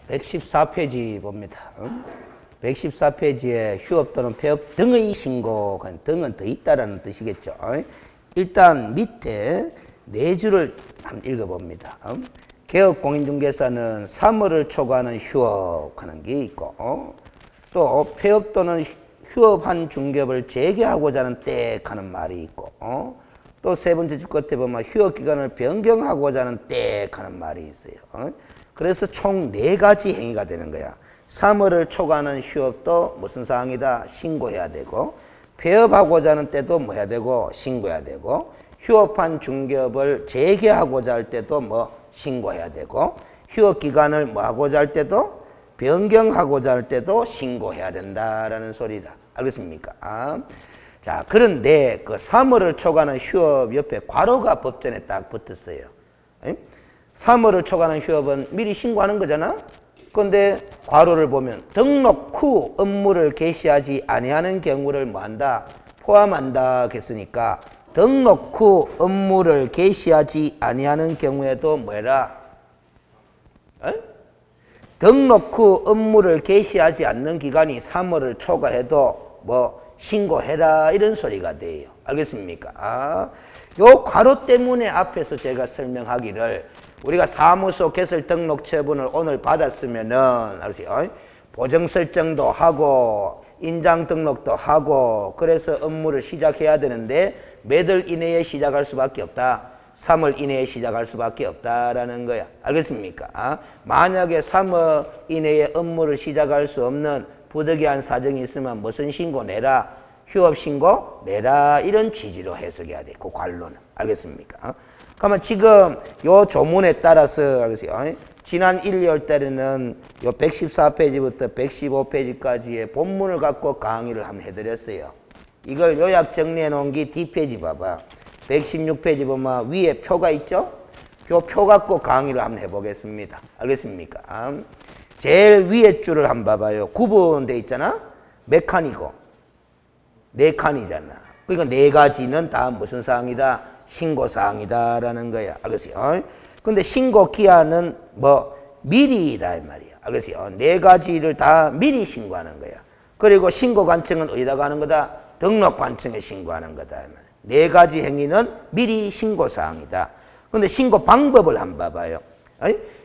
114페이지 봅니다. 114페이지에 휴업 또는 폐업 등의 신고, 등은 더 있다라는 뜻이겠죠. 일단 밑에 네 줄을 한번 읽어봅니다. 개업공인중개사는 3월을 초과하는 휴업하는 게 있고, 또 폐업 또는 휴업한 중개업을 재개하고자 하는 때 하는 말이 있고, 또 세 번째 줄 끝에 보면 휴업기간을 변경하고자 하는 때 하는 말이 있어요. 그래서 총 4가지 행위가 되는 거야. 3월을 초과하는 휴업도 무슨 사항이다? 신고해야 되고, 폐업하고자 하는 때도 뭐 해야 되고? 신고해야 되고, 휴업한 중개업을 재개하고자 할 때도 뭐 신고해야 되고, 휴업기간을 뭐 하고자 할 때도 변경하고자 할 때도 신고해야 된다라는 소리다. 알겠습니까? 자, 그런데 그 3월을 초과하는 휴업 옆에 괄호가 법전에 딱 붙었어요. 3월을 초과하는 휴업은 미리 신고하는 거잖아? 그런데 괄호를 보면 등록 후 업무를 개시하지 아니하는 경우를 뭐한다? 포함한다 했으니까 등록 후 업무를 개시하지 아니하는 경우에도 뭐해라? 등록 후 업무를 개시하지 않는 기간이 3월을 초과해도 뭐 신고해라 이런 소리가 돼요. 알겠습니까? 요 괄호 때문에 앞에서 제가 설명하기를 우리가 사무소 개설 등록 처분을 오늘 받았으면은 알았어요? 보정 설정도 하고 인장 등록도 하고 그래서 업무를 시작해야 되는데 몇 월 이내에 시작할 수밖에 없다. 3월 이내에 시작할 수밖에 없다라는 거야. 알겠습니까? 만약에 3월 이내에 업무를 시작할 수 없는 부득이한 사정이 있으면 무슨 신고 내라? 휴업 신고 내라. 이런 취지로 해석해야 돼. 그 관로는. 알겠습니까? 그러면 지금 요 조문에 따라서 알겠어요? 지난 1, 2월 달에는 요 114페이지부터 115페이지까지의 본문을 갖고 강의를 한번 해드렸어요. 이걸 요약 정리해 놓은 게 뒷페이지 봐봐. 116페이지 보면 위에 표가 있죠? 그 표 갖고 강의를 한번 해보겠습니다. 알겠습니까? 제일 위에 줄을 한번 봐봐요. 구분돼 있잖아? 몇 칸이고? 4칸이잖아. 그러니까 4가지는 다 무슨 사항이다? 신고사항이다라는 거야. 알겠어요? 근데 신고 기한은 뭐 미리다 이 말이야. 알겠어요? 4가지를 다 미리 신고하는 거야. 그리고 신고 관청은 어디다가 하는 거다? 등록 관청에 신고하는 거다. 4가지 행위는 미리 신고사항이다. 근데 신고 방법을 한번 봐봐요.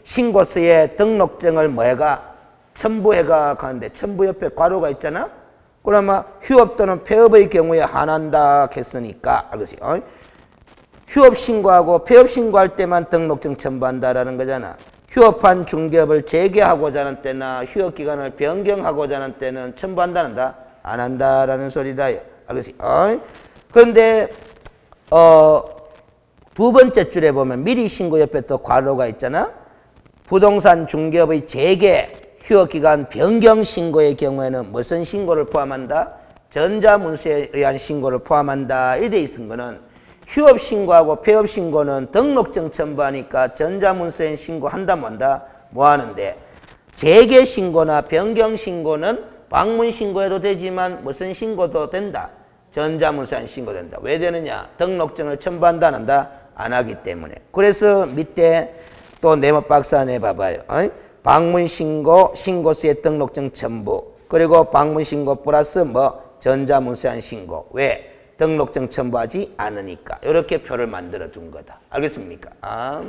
신고서에 등록증을 뭐해가? 첨부해가 가는데 첨부 옆에 괄호가 있잖아? 그러면 휴업 또는 폐업의 경우에 한한다 했으니까 알겠어요? 휴업 신고하고 폐업 신고할 때만 등록증 첨부한다라는 거잖아. 휴업한 중개업을 재개하고자 하는 때나 휴업 기간을 변경하고자 하는 때는 첨부한다는다? 안 한다라는 소리다. 알겠어요? 그런데 두 번째 줄에 보면 미리 신고 옆에 또 괄호가 있잖아. 부동산 중개업의 재개, 휴업기간 변경 신고의 경우에는 무슨 신고를 포함한다? 전자문서에 의한 신고를 포함한다. 이래 있은 거는 휴업 신고하고 폐업 신고는 등록증 첨부하니까 전자문서에 신고한다 뭐한다? 뭐 하는데 재개 신고나 변경 신고는 방문 신고해도 되지만 무슨 신고도 된다? 전자문서에 신고된다. 왜 되느냐? 등록증을 첨부한다 안 한다? 안 하기 때문에. 그래서 밑에 또 네모박스 안에 봐봐요. 방문신고, 신고서에 등록증 첨부. 그리고 방문신고 플러스 뭐 전자문서에 신고. 왜? 등록증 첨부하지 않으니까. 이렇게 표를 만들어 둔 거다. 알겠습니까?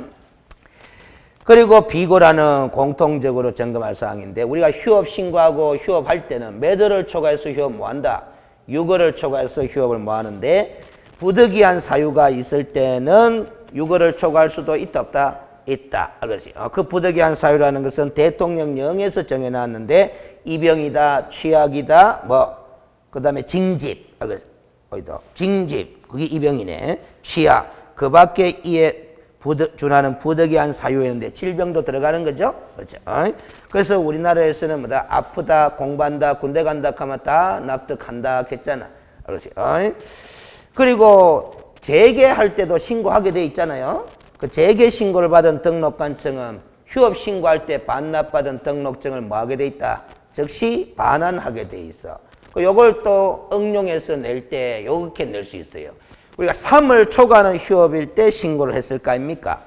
그리고 비고라는 공통적으로 점검할 사항인데 우리가 휴업 신고하고 휴업할 때는 몇 월을 초과해서 휴업 뭐 한다? 6월을 초과해서 휴업을 뭐 하는데 부득이한 사유가 있을 때는 6월을 초과할 수도 있다 없다? 있다. 알겠어요? 그 부득이한 사유라는 것은 대통령령에서 정해놨는데 입영이다, 취약이다, 뭐 그 다음에 징집. 알겠어요? 어디다? 징집. 그게 입영이네. 취약. 그 밖에 이에 준하는 부득이한 사유였는데 질병도 들어가는 거죠. 그렇죠? 그래서 우리나라에서는 뭐다? 아프다, 공부한다, 군대 간다 하면 다 납득한다 했잖아. 그렇죠? 그리고 재개할 때도 신고하게 돼 있잖아요. 그 재개 신고를 받은 등록관청은 휴업 신고할 때 반납받은 등록증을 뭐 하게 돼 있다? 즉시 반환하게 돼 있어. 요걸 또 응용해서 낼 때 요렇게 낼 수 있어요. 우리가 3월 초과하는 휴업일 때 신고를 했을 거 아닙니까?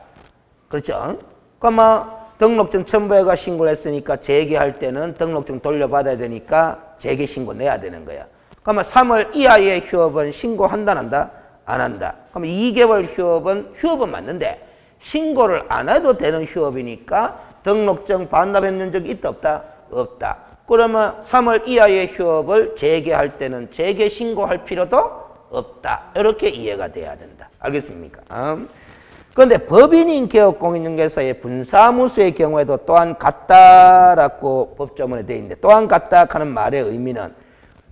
그렇죠? 그러면 등록증 첨부해가 신고를 했으니까 재개할 때는 등록증 돌려받아야 되니까 재개 신고 내야 되는 거야. 그러면 3월 이하의 휴업은 신고한다, 안 한다? 안 한다. 그러면 2개월 휴업은 맞는데 신고를 안 해도 되는 휴업이니까 등록증 반납했는 적이 있다, 없다? 없다. 그러면 3월 이하의 휴업을 재개할 때는 재개 신고할 필요도 없다. 이렇게 이해가 돼야 된다. 알겠습니까? 그런데 법인인 개업공인중개사의 분사무소의 경우에도 또한 같다라고 법조문에 되어 있는데 또한 같다 하는 말의 의미는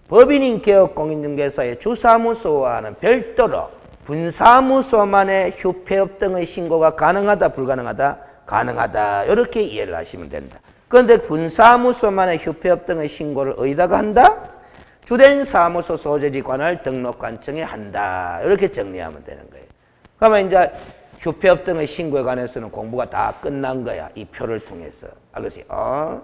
법인인 개업공인중개사의 주사무소와는 별도로 분사무소만의 휴폐업 등의 신고가 가능하다, 불가능하다? 가능하다. 이렇게 이해를 하시면 된다. 그런데 분사무소만의 휴폐업 등의 신고를 어디다가 한다? 주된 사무소 소재지 관할 등록관청에 한다. 이렇게 정리하면 되는 거예요. 그러면 이제 휴폐업 등의 신고에 관해서는 공부가 다 끝난 거야. 이 표를 통해서. 알겠어요?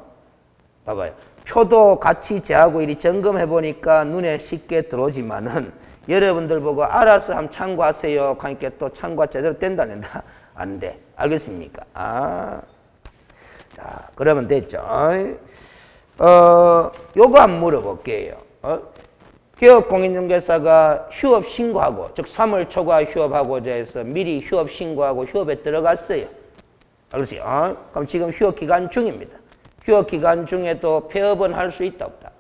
봐봐요. 표도 같이 제하고 이리 점검해 보니까 눈에 쉽게 들어오지만은 여러분들 보고 알아서 한번 참고하세요. 하니까 또 참고가 제대로 된다, 안 된다? 안 돼. 알겠습니까? 자, 그러면 됐죠. 요거 한번 물어볼게요. 개업공인중개사가 휴업 신고하고, 즉 3월 초과 휴업하고자 해서 미리 휴업 신고하고 휴업에 들어갔어요. 알겠어요? 그럼 지금 휴업 기간 중입니다. 휴업 기간 중에도 폐업은 할 수 있다, 없다?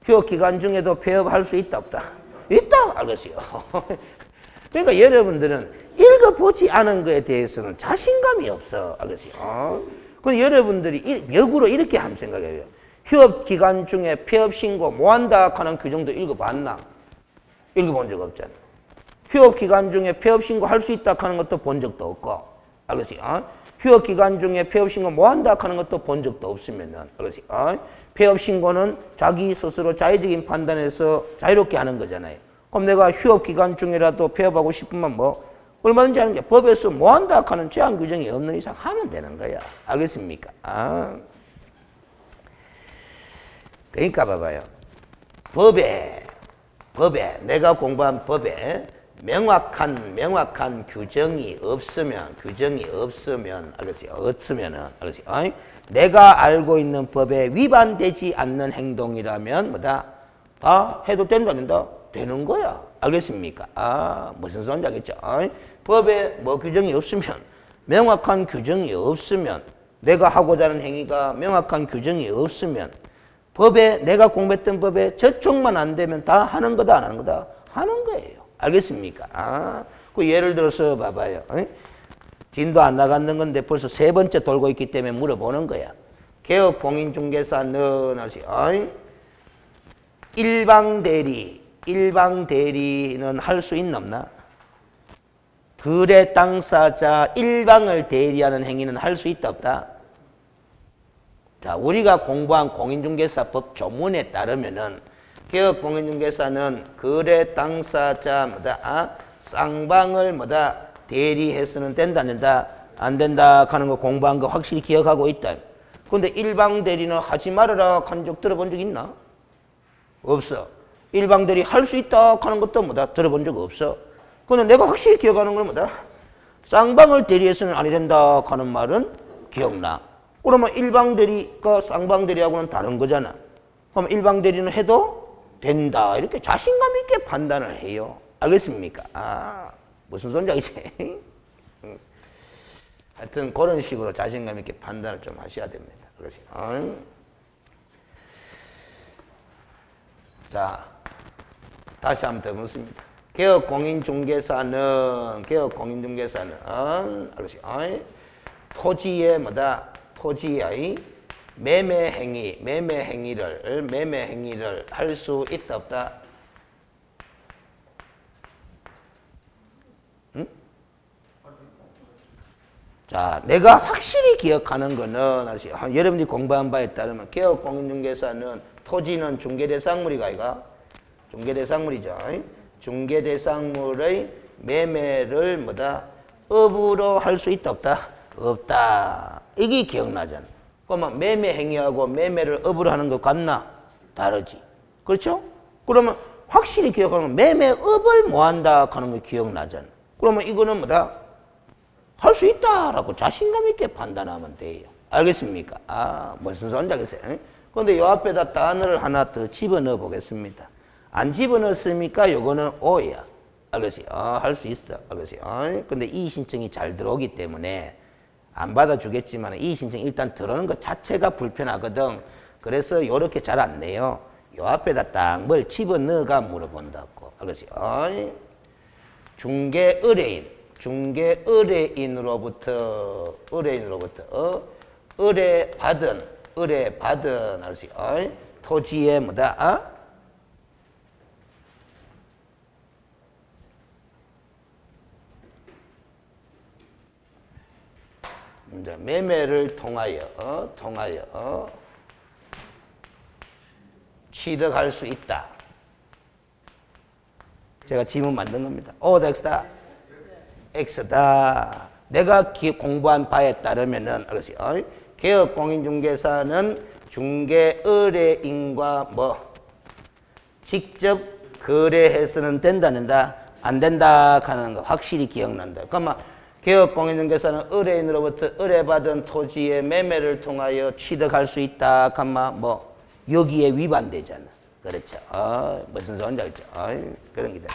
휴업 기간 중에도 폐업할 수 있다, 없다? 있다! 알겠어요. 그러니까 여러분들은 읽어보지 않은 것에 대해서는 자신감이 없어. 알겠어요? 근데 여러분들이 역으로 이렇게 한번 생각해요. 휴업 기간 중에 폐업 신고 뭐 한다 하는 규정도 읽어봤나? 읽어본 적 없잖아. 휴업 기간 중에 폐업 신고 할 수 있다 하는 것도 본 적도 없고. 알겠어요? 휴업 기간 중에 폐업 신고 뭐 한다 하는 것도 본 적도 없으면은. 알겠어요? 폐업 신고는 자기 스스로 자의적인 판단에서 자유롭게 하는 거잖아요. 그럼 내가 휴업 기간 중이라도 폐업하고 싶으면 뭐 얼마든지 하는 게 법에서 뭐 한다 하는 제한 규정이 없는 이상 하면 되는 거야. 알겠습니까? 그러니까 봐봐요. 법에 내가 공부한 법에 명확한 규정이 없으면 알겠어요? 알겠어요? 내가 알고 있는 법에 위반되지 않는 행동이라면 뭐다? 다 해도 된다, 안 된다? 되는 거야. 알겠습니까? 무슨 소리인지 알겠죠? 법에 뭐 규정이 없으면, 명확한 규정이 없으면, 내가 하고자 하는 행위가 명확한 규정이 없으면, 법에, 내가 공부했던 법에 저쪽만 안 되면 다 하는 거다, 안 하는 거다? 하는 거예요. 알겠습니까? 그 예를 들어서 봐봐요. 진도 안 나갔는 건데 벌써 3번째 돌고 있기 때문에 물어보는 거야. 개업공인중개사는 일방 대리는 할 수 있나 없나? 거래 당사자 일방을 대리하는 행위는 할 수 있다, 없다? 자, 우리가 공부한 공인중개사법 조문에 따르면은 개업공인중개사는 거래 당사자 쌍방을 대리해서는 된다, 안 된다? 안 된다 하는 거 공부한 거 확실히 기억하고 있다. 근데 일방 대리는 하지 말아라 한 적 들어본 적 있나? 없어. 일방 대리 할 수 있다 하는 것도 들어본 적 없어. 근데 내가 확실히 기억하는 건 쌍방을 대리해서는 아니 된다 하는 말은 기억나. 그러면 일방 대리가 쌍방 대리하고는 다른 거잖아. 그럼 일방 대리는 해도 된다. 이렇게 자신감 있게 판단을 해요. 알겠습니까? 무슨 소리인지 알겠지? 하여튼 그런 식으로 자신감 있게 판단을 좀 하셔야 됩니다. 그렇지? 자, 다시 한번 더 묻습니다. 개업공인중개사는 토지의 토지의 매매 행위를 할 수 있다, 없다? 응? 자, 내가 확실히 기억하는 거는 여러분들이 공부한 바에 따르면 개업공인중개사는 토지는 중개대상물이가 아이가? 중개대상물이죠. 중개대상물의 매매를 업으로 할 수 있다, 없다? 없다. 이게 기억나잖아. 그러면 매매 행위하고 매매를 업으로 하는 것 같나? 다르지. 그렇죠? 그러면 확실히 기억하는 건 매매업을 뭐 한다 하는 거 기억나잖아. 그러면 이거는 뭐다? 할 수 있다라고 자신감 있게 판단하면 돼요. 알겠습니까? 아, 무슨 소리인지 알겠어요? 그런데 요 앞에다 단어를 하나 더 집어넣어 보겠습니다. 안 집어넣었으니까 요거는 O야. 알겠어요? 할 수 있어. 알겠어요? 근데 이의 신청이 잘 들어오기 때문에 안 받아주겠지만 이의 신청 일단 들어오는 것 자체가 불편하거든. 그래서 요렇게 잘 안 내요. 요 앞에다 딱 뭘 집어넣어가 물어본다고. 알겠어요? 중개 의뢰인. 중개 의뢰인으로부터 의뢰받은 알겠어요? 토지의 뭐다? 이제 매매를 통하여 취득할 수 있다. 제가 지문 만든 겁니다. O다 X다? X다. 내가 공부한 바에 따르면은 알겠어요? 개업공인중개사는 중개 의뢰인과 뭐 직접 거래해서는 된다는다, 안 된다 하는 거 확실히 기억난다. 그러면 개업공인중개사는 의뢰인으로부터 의뢰받은 토지의 매매를 통하여 취득할 수 있다 하면 뭐 여기에 위반되잖아. 그렇죠. 무슨 소리인지 알죠? 그런 기다.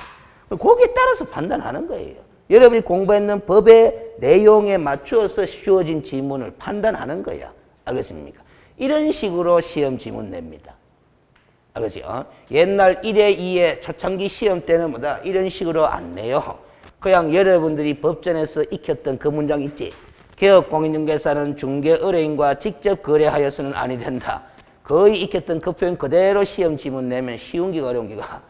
거기에 따라서 판단하는 거예요. 여러분이 공부했는 법의 내용에 맞추어서 주어진 지문을 판단하는 거야. 알겠습니까? 이런 식으로 시험 지문 냅니다. 알겠죠? 옛날 1회, 2회 초창기 시험 때는 뭐다? 이런 식으로 안 내요. 그냥 여러분들이 법전에서 익혔던 그 문장 있지? 개업공인중개사는 중개 의뢰인과 직접 거래하여서는 아니 된다. 거의 익혔던 그 표현 그대로 시험 지문 내면 쉬운 기가 어려운 기가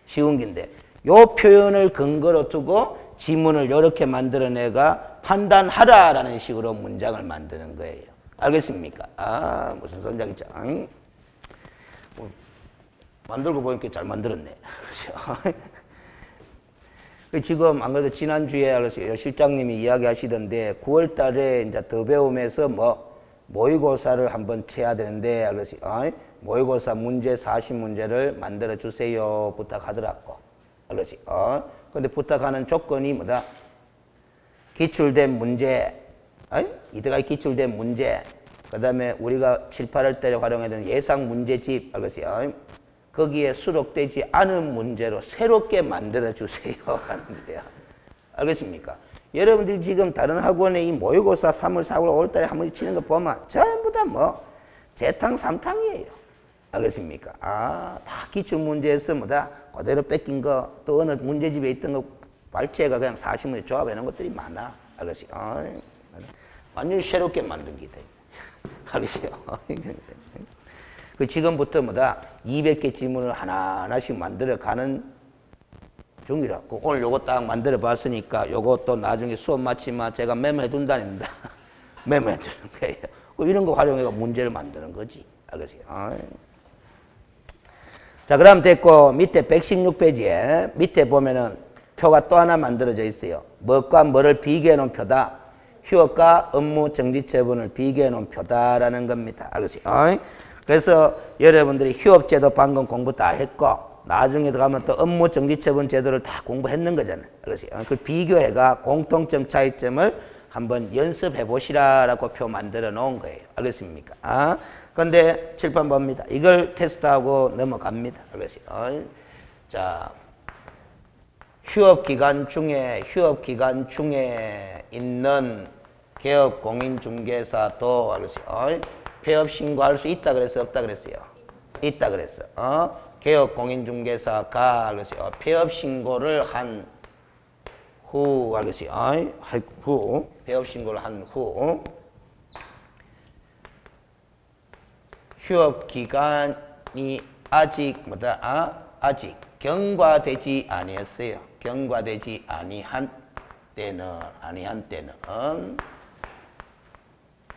쉬운 기인데 요 표현을 근거로 두고 지문을 이렇게 만들어내가 판단하라라는 식으로 문장을 만드는 거예요. 알겠습니까? 무슨 소리인지 알겠죠? 만들고 보니까 잘 만들었네. 지금 안 그래도 지난주에 실장님이 이야기하시던데 9월 달에 이제 더 배움에서 뭐 모의고사를 한번 쳐야 되는데 모의고사 문제 40문제를 만들어 주세요 부탁하더라고. 근데 부탁하는 조건이 뭐다? 기출된 문제, 이때까지 기출된 문제, 그 다음에 우리가 7, 8월 때 활용하던 예상 문제집, 거기에 수록되지 않은 문제로 새롭게 만들어 주세요 하는 거예요. 알겠습니까? 여러분들 지금 다른 학원에 이 모의고사 3월, 4월, 5월 달에 한 번씩 치는 거 보면 전부 다 뭐 재탕, 삼탕이에요. 알겠습니까? 다 기출문제에서 뭐다? 그대로 뺏긴 거, 또 어느 문제집에 있던 거 발제가 그냥 40문제 조합해 놓은 것들이 많아. 알겠어요? 완전히 새롭게 만든 기다. 알겠어요? 그 지금부터 뭐다? 200개 지문을 하나하나씩 만들어 가는 중이라고. 오늘 요거 딱 만들어 봤으니까 요거 또 나중에 수업 마치면 제가 메모해 둔다는다. 메모해 두는 거예요. 이런 거 활용해서 문제를 만드는 거지. 알겠어요? 자, 그럼 됐고, 밑에 116페이지에 밑에 보면은 표가 또 하나 만들어져 있어요. 뭐과 뭐를 비교해 놓은 표다. 휴업과 업무 정지처분을 비교해 놓은 표다라는 겁니다. 알겠어요? 그래서 여러분들이 휴업제도 방금 공부 다 했고, 나중에 들어가면 또 업무 정지처분 제도를 다 공부했는 거잖아요. 알겠어요? 그걸 비교해가 공통점 차이점을 한번 연습해 보시라라고 표 만들어 놓은 거예요. 알겠습니까? 근데 칠판 봅니다. 이걸 테스트하고 넘어갑니다. 알겠어요? 자, 휴업 기간 중에 있는 개업 공인중개사도 알겠어요? 폐업 신고할 수 있다 그랬어, 없다 그랬어요? 있다 그랬어. 개업 공인중개사가 알겠어요? 폐업 신고를 한 후 알겠어요? 폐업 신고를 한 후 휴업 기간이 아직 뭐다? 아직 경과되지 아니었어요. 경과되지 아니한 때는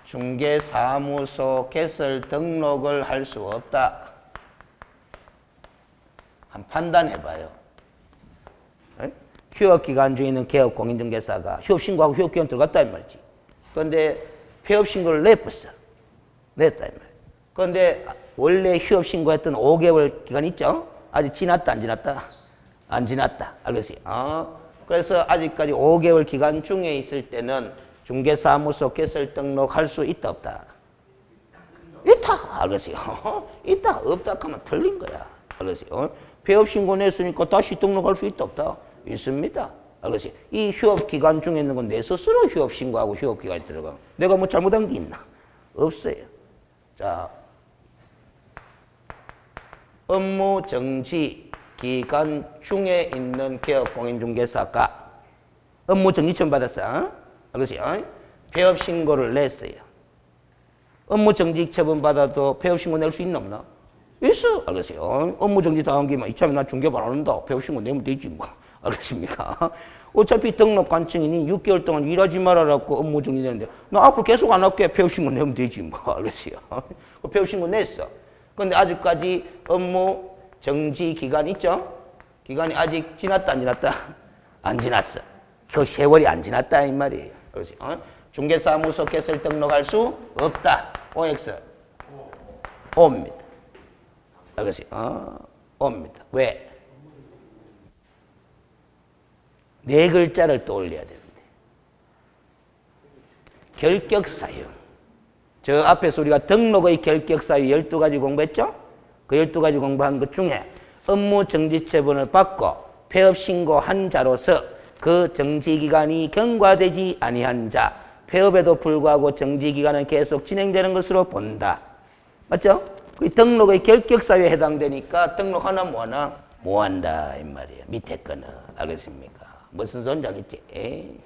중개사무소 개설 등록을 할 수 없다. 한번 판단해봐요. 휴업 기간 중에 있는 개업 공인중개사가 휴업 신고하고 휴업 기간 들어갔다 이 말이지. 그런데 폐업 신고를 냈다 이 말. 그런데 원래 휴업 신고했던 5개월 기간 있죠? 아직 지났다, 안 지났다? 안 지났다. 알겠어요? 그래서 아직까지 5개월 기간 중에 있을 때는 중개사무소 개설 등록할 수 있다, 없다? 있다. 알겠어요? 있다, 없다 하면 틀린 거야. 알겠어요? 폐업 신고 냈으니까 다시 등록할 수 있다, 없다? 있습니다. 알겠어요? 이 휴업 기간 중에 있는 건 내 스스로 휴업 신고하고 휴업 기간에 들어가. 내가 뭐 잘못한 게 있나? 없어요. 자, 업무 정지 기간 중에 있는 개업공인중개사가 업무 정지 처분 받았어. 알겠어요? 폐업 신고를 냈어요. 업무 정지 처분 받아도 폐업 신고 낼 수 있나 없나? 있어. 알겠어요? 업무 정지 당한 김에 이참에 나 중개업 안 한다. 폐업 신고 내면 되지 뭐. 알겠습니까? 어차피 등록 관청이니 6개월 동안 일하지 말아라고 업무 정지 내는데 나 앞으로 계속 안 할게. 폐업 신고 내면 되지 뭐. 알겠어요? 폐업 신고 냈어. 근데 아직까지 업무 정지 기간 있죠? 기간이 아직 지났다, 안 지났다? 안 지났어. 그 세월이 안 지났다 이 말이에요. 그래서 중개사무소 개설 등록할 수 없다. OX 옵니다. 알겠어요? 옵니다. 왜? 네 글자를 떠올려야 되는데. 결격사유. 저 앞에서 우리가 등록의 결격사유 12가지 공부했죠? 그 12가지 공부한 것 중에 업무 정지 처분을 받고 폐업 신고한 자로서 그 정지 기간이 경과되지 아니한 자, 폐업에도 불구하고 정지 기간은 계속 진행되는 것으로 본다. 맞죠? 그 등록의 결격사유에 해당되니까 등록 하나 뭐 하나? 뭐 한다 이 말이에요. 밑에 거는. 알겠습니까? 무슨 소리인지 알겠지?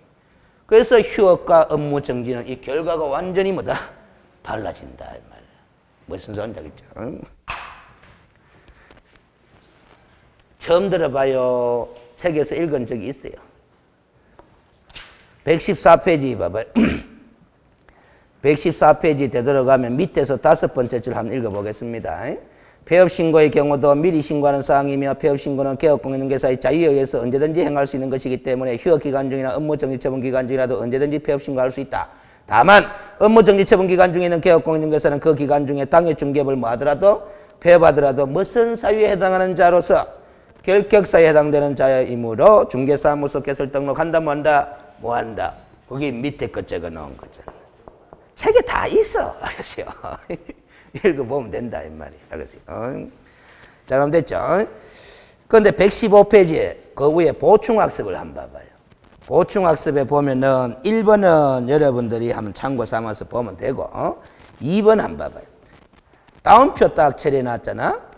그래서 휴업과 업무 정지는 이 결과가 완전히 뭐다? 달라진다 이 말이에요. 무슨 소리인지 알겠죠? 처음 들어봐요. 책에서 읽은 적이 있어요. 114페이지 봐봐요. 114페이지 되돌아가면 밑에서 5번째 줄 한번 읽어보겠습니다. 폐업신고의 경우도 미리 신고하는 사항이며 폐업신고는 개업공인중개사의 자유에 의해서 언제든지 행할 수 있는 것이기 때문에 휴업기간 중이나 업무정지처분 기간 중이라도 언제든지 폐업신고할 수 있다. 다만 업무정지처분 기간 중에는 개업공인중개사는 그 기간 중에 당해 중개업을 뭐 하더라도 폐업하더라도 무슨 사유에 해당하는 자로서 결격사유에 해당되는 자이므로 중개사무소 개설 등록한다 뭐 한다? 뭐 한다. 거기 밑에 것 적어 놓은 거잖아. 책에 다 있어. 알겠어요? 읽어보면 된다 이 말이에요. 알겠어요? 자, 그럼 됐죠? 그런데 115페이지에 그 위에 보충학습을 한번 봐봐요. 보충학습에 보면은 1번은 여러분들이 한번 참고 삼아서 보면 되고 2번 한번 봐봐요. 따옴표 딱 처리해놨잖아.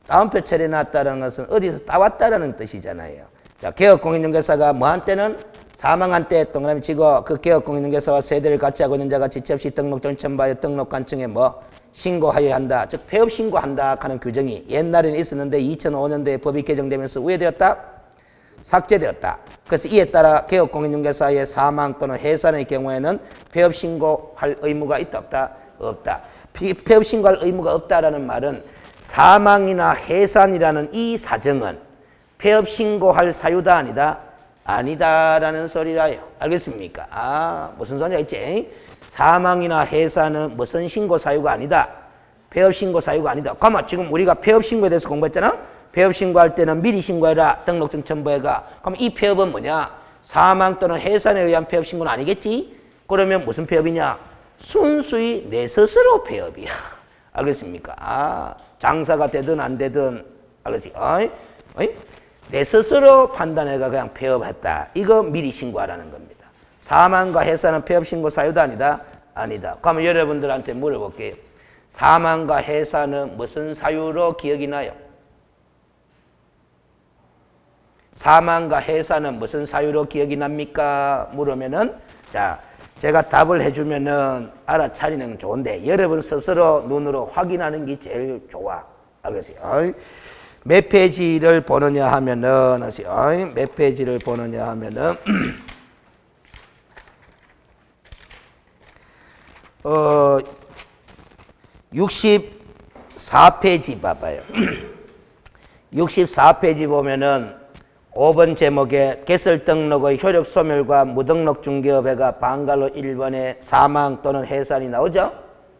따옴표 처리해놨다는 것은 어디서 따왔다라는 뜻이잖아요. 자, 개업공인중개사가 뭐 한때는 사망한 때 동그라미 치고 그 개업공인중개사와 세대를 같이 하고 있는 자가 지체 없이 등록증을 첨부하여 등록관청에 뭐 신고하여야 한다. 즉 폐업 신고한다 하는 규정이 옛날에는 있었는데 2005년도에 법이 개정되면서 우회되었다. 삭제되었다. 그래서 이에 따라 개업공인중개사의 사망 또는 해산의 경우에는 폐업 신고할 의무가 있다 없다? 없다. 폐업 신고할 의무가 없다라는 말은 사망이나 해산이라는 이 사정은 폐업 신고할 사유다 아니다? 아니다라는 소리라요. 알겠습니까? 무슨 소리냐 있지? 사망이나 해산은 무슨 신고 사유가 아니다. 폐업 신고 사유가 아니다. 그러면 지금 우리가 폐업 신고에 대해서 공부했잖아? 폐업 신고할 때는 미리 신고해라. 등록증 첨부해가. 그럼 이 폐업은 뭐냐? 사망 또는 해산에 의한 폐업 신고는 아니겠지? 그러면 무슨 폐업이냐? 순수히 내 스스로 폐업이야. 알겠습니까? 장사가 되든 안 되든 알겠지? 내 스스로 판단해가 그냥 폐업했다. 이거 미리 신고하라는 겁니다. 사망과 해산은 폐업 신고 사유도 아니다? 아니다. 그러면 여러분들한테 물어볼게요. 사망과 해산은 무슨 사유로 기억이 나요? 사망과 해산은 무슨 사유로 기억이 납니까? 물으면은 자, 제가 답을 해주면은 알아차리는 건 좋은데 여러분 스스로 눈으로 확인하는 게 제일 좋아. 알겠어요? 몇 페이지를 보느냐 하면은 몇 페이지를 보느냐 하면은 64페이지 봐봐요. 64페이지 보면은 5번 제목에 개설 등록의 효력 소멸과 무등록 중개업에가 방갈로 1번에 사망 또는 해산이 나오죠?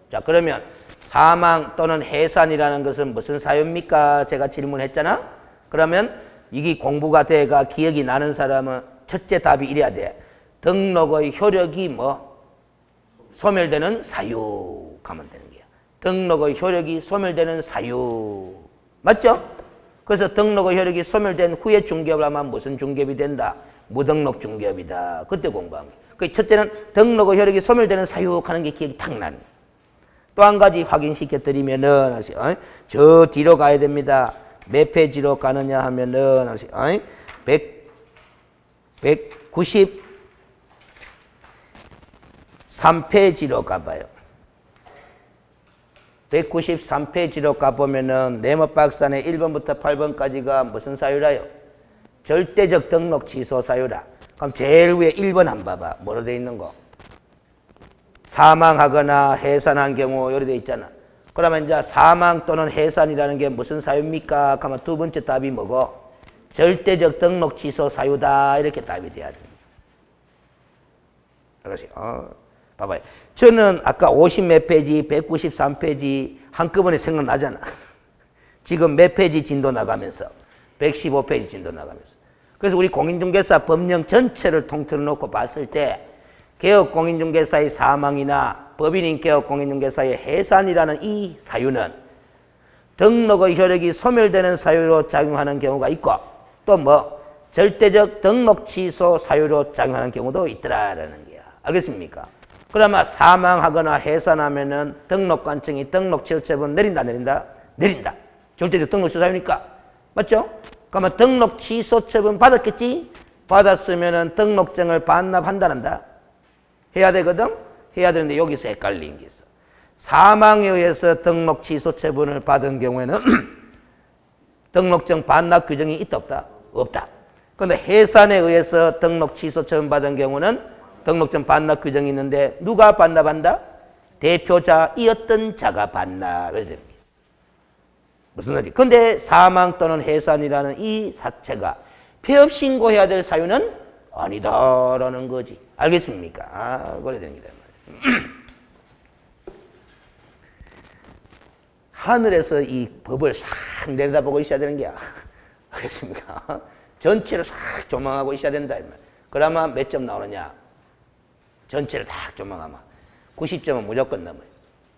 자, 그러면 사망 또는 해산이라는 것은 무슨 사유입니까? 제가 질문했잖아? 그러면 이게 공부가 돼가 기억이 나는 사람은 첫째 답이 이래야 돼. 등록의 효력이 뭐 소멸되는 사유 하면 되는 거야. 등록의 효력이 소멸되는 사유. 맞죠? 그래서 등록의 효력이 소멸된 후에 중개업을 하면 무슨 중개업이 된다? 무등록 중개업이다. 그때 공부한 거야. 그 첫째는 등록의 효력이 소멸되는 사유 하는 게 기억이 탁 나는. 또 한 가지 확인시켜 드리면은 저 뒤로 가야 됩니다. 몇 페이지로 가느냐 하면은 193페이지로 가봐요. 193페이지로 가보면은 네모박스안에 1번부터 8번까지가 무슨 사유라요? 절대적 등록 취소 사유라. 그럼 제일 위에 1번 한번 봐봐. 뭐로 돼 있는 거? 사망하거나 해산한 경우 요리 돼 있잖아. 그러면 이제 사망 또는 해산이라는 게 무슨 사유입니까? 하면 두 번째 답이 뭐고? 절대적 등록 취소 사유다. 이렇게 답이 돼야 됩니다. 그렇지. 봐봐요. 저는 아까 50몇 페이지, 193페이지 한꺼번에 생각나잖아. 지금 몇 페이지 진도 나가면서? 115페이지 진도 나가면서. 그래서 우리 공인중개사 법령 전체를 통틀어 놓고 봤을 때 개업공인중개사의 사망이나 법인인 개업공인중개사의 해산이라는 이 사유는 등록의 효력이 소멸되는 사유로 작용하는 경우가 있고 또 뭐 절대적 등록 취소 사유로 작용하는 경우도 있더라라는 거야. 알겠습니까? 그러면 사망하거나 해산하면은 등록관청이 등록 취소처분 내린다 안 내린다? 내린다. 절대적 등록 취소 사유니까. 맞죠? 그러면 등록 취소 처분 받았겠지? 받았으면은 등록증을 반납한다는다. 해야 되거든? 해야 되는데 여기서 헷갈린 게 있어. 사망에 의해서 등록 취소 처분을 받은 경우에는 등록증 반납 규정이 있다 없다? 없다. 그런데 해산에 의해서 등록 취소 처분 받은 경우는 등록증 반납 규정이 있는데 누가 반납한다? 대표자이었던 자가 반납을 됩니다. 무슨 소리? 근데 사망 또는 해산이라는 이 사체가 폐업 신고해야 될 사유는 아니다라는 거지. 알겠습니까? 그래야 되는 게 하늘에서 이 법을 싹 내려다보고 있어야 되는 게야. 알겠습니까? 전체를 싹 조망하고 있어야 된다. 그러면 몇 점 나오느냐? 전체를 딱 조망하면 90점은 무조건 넘어요.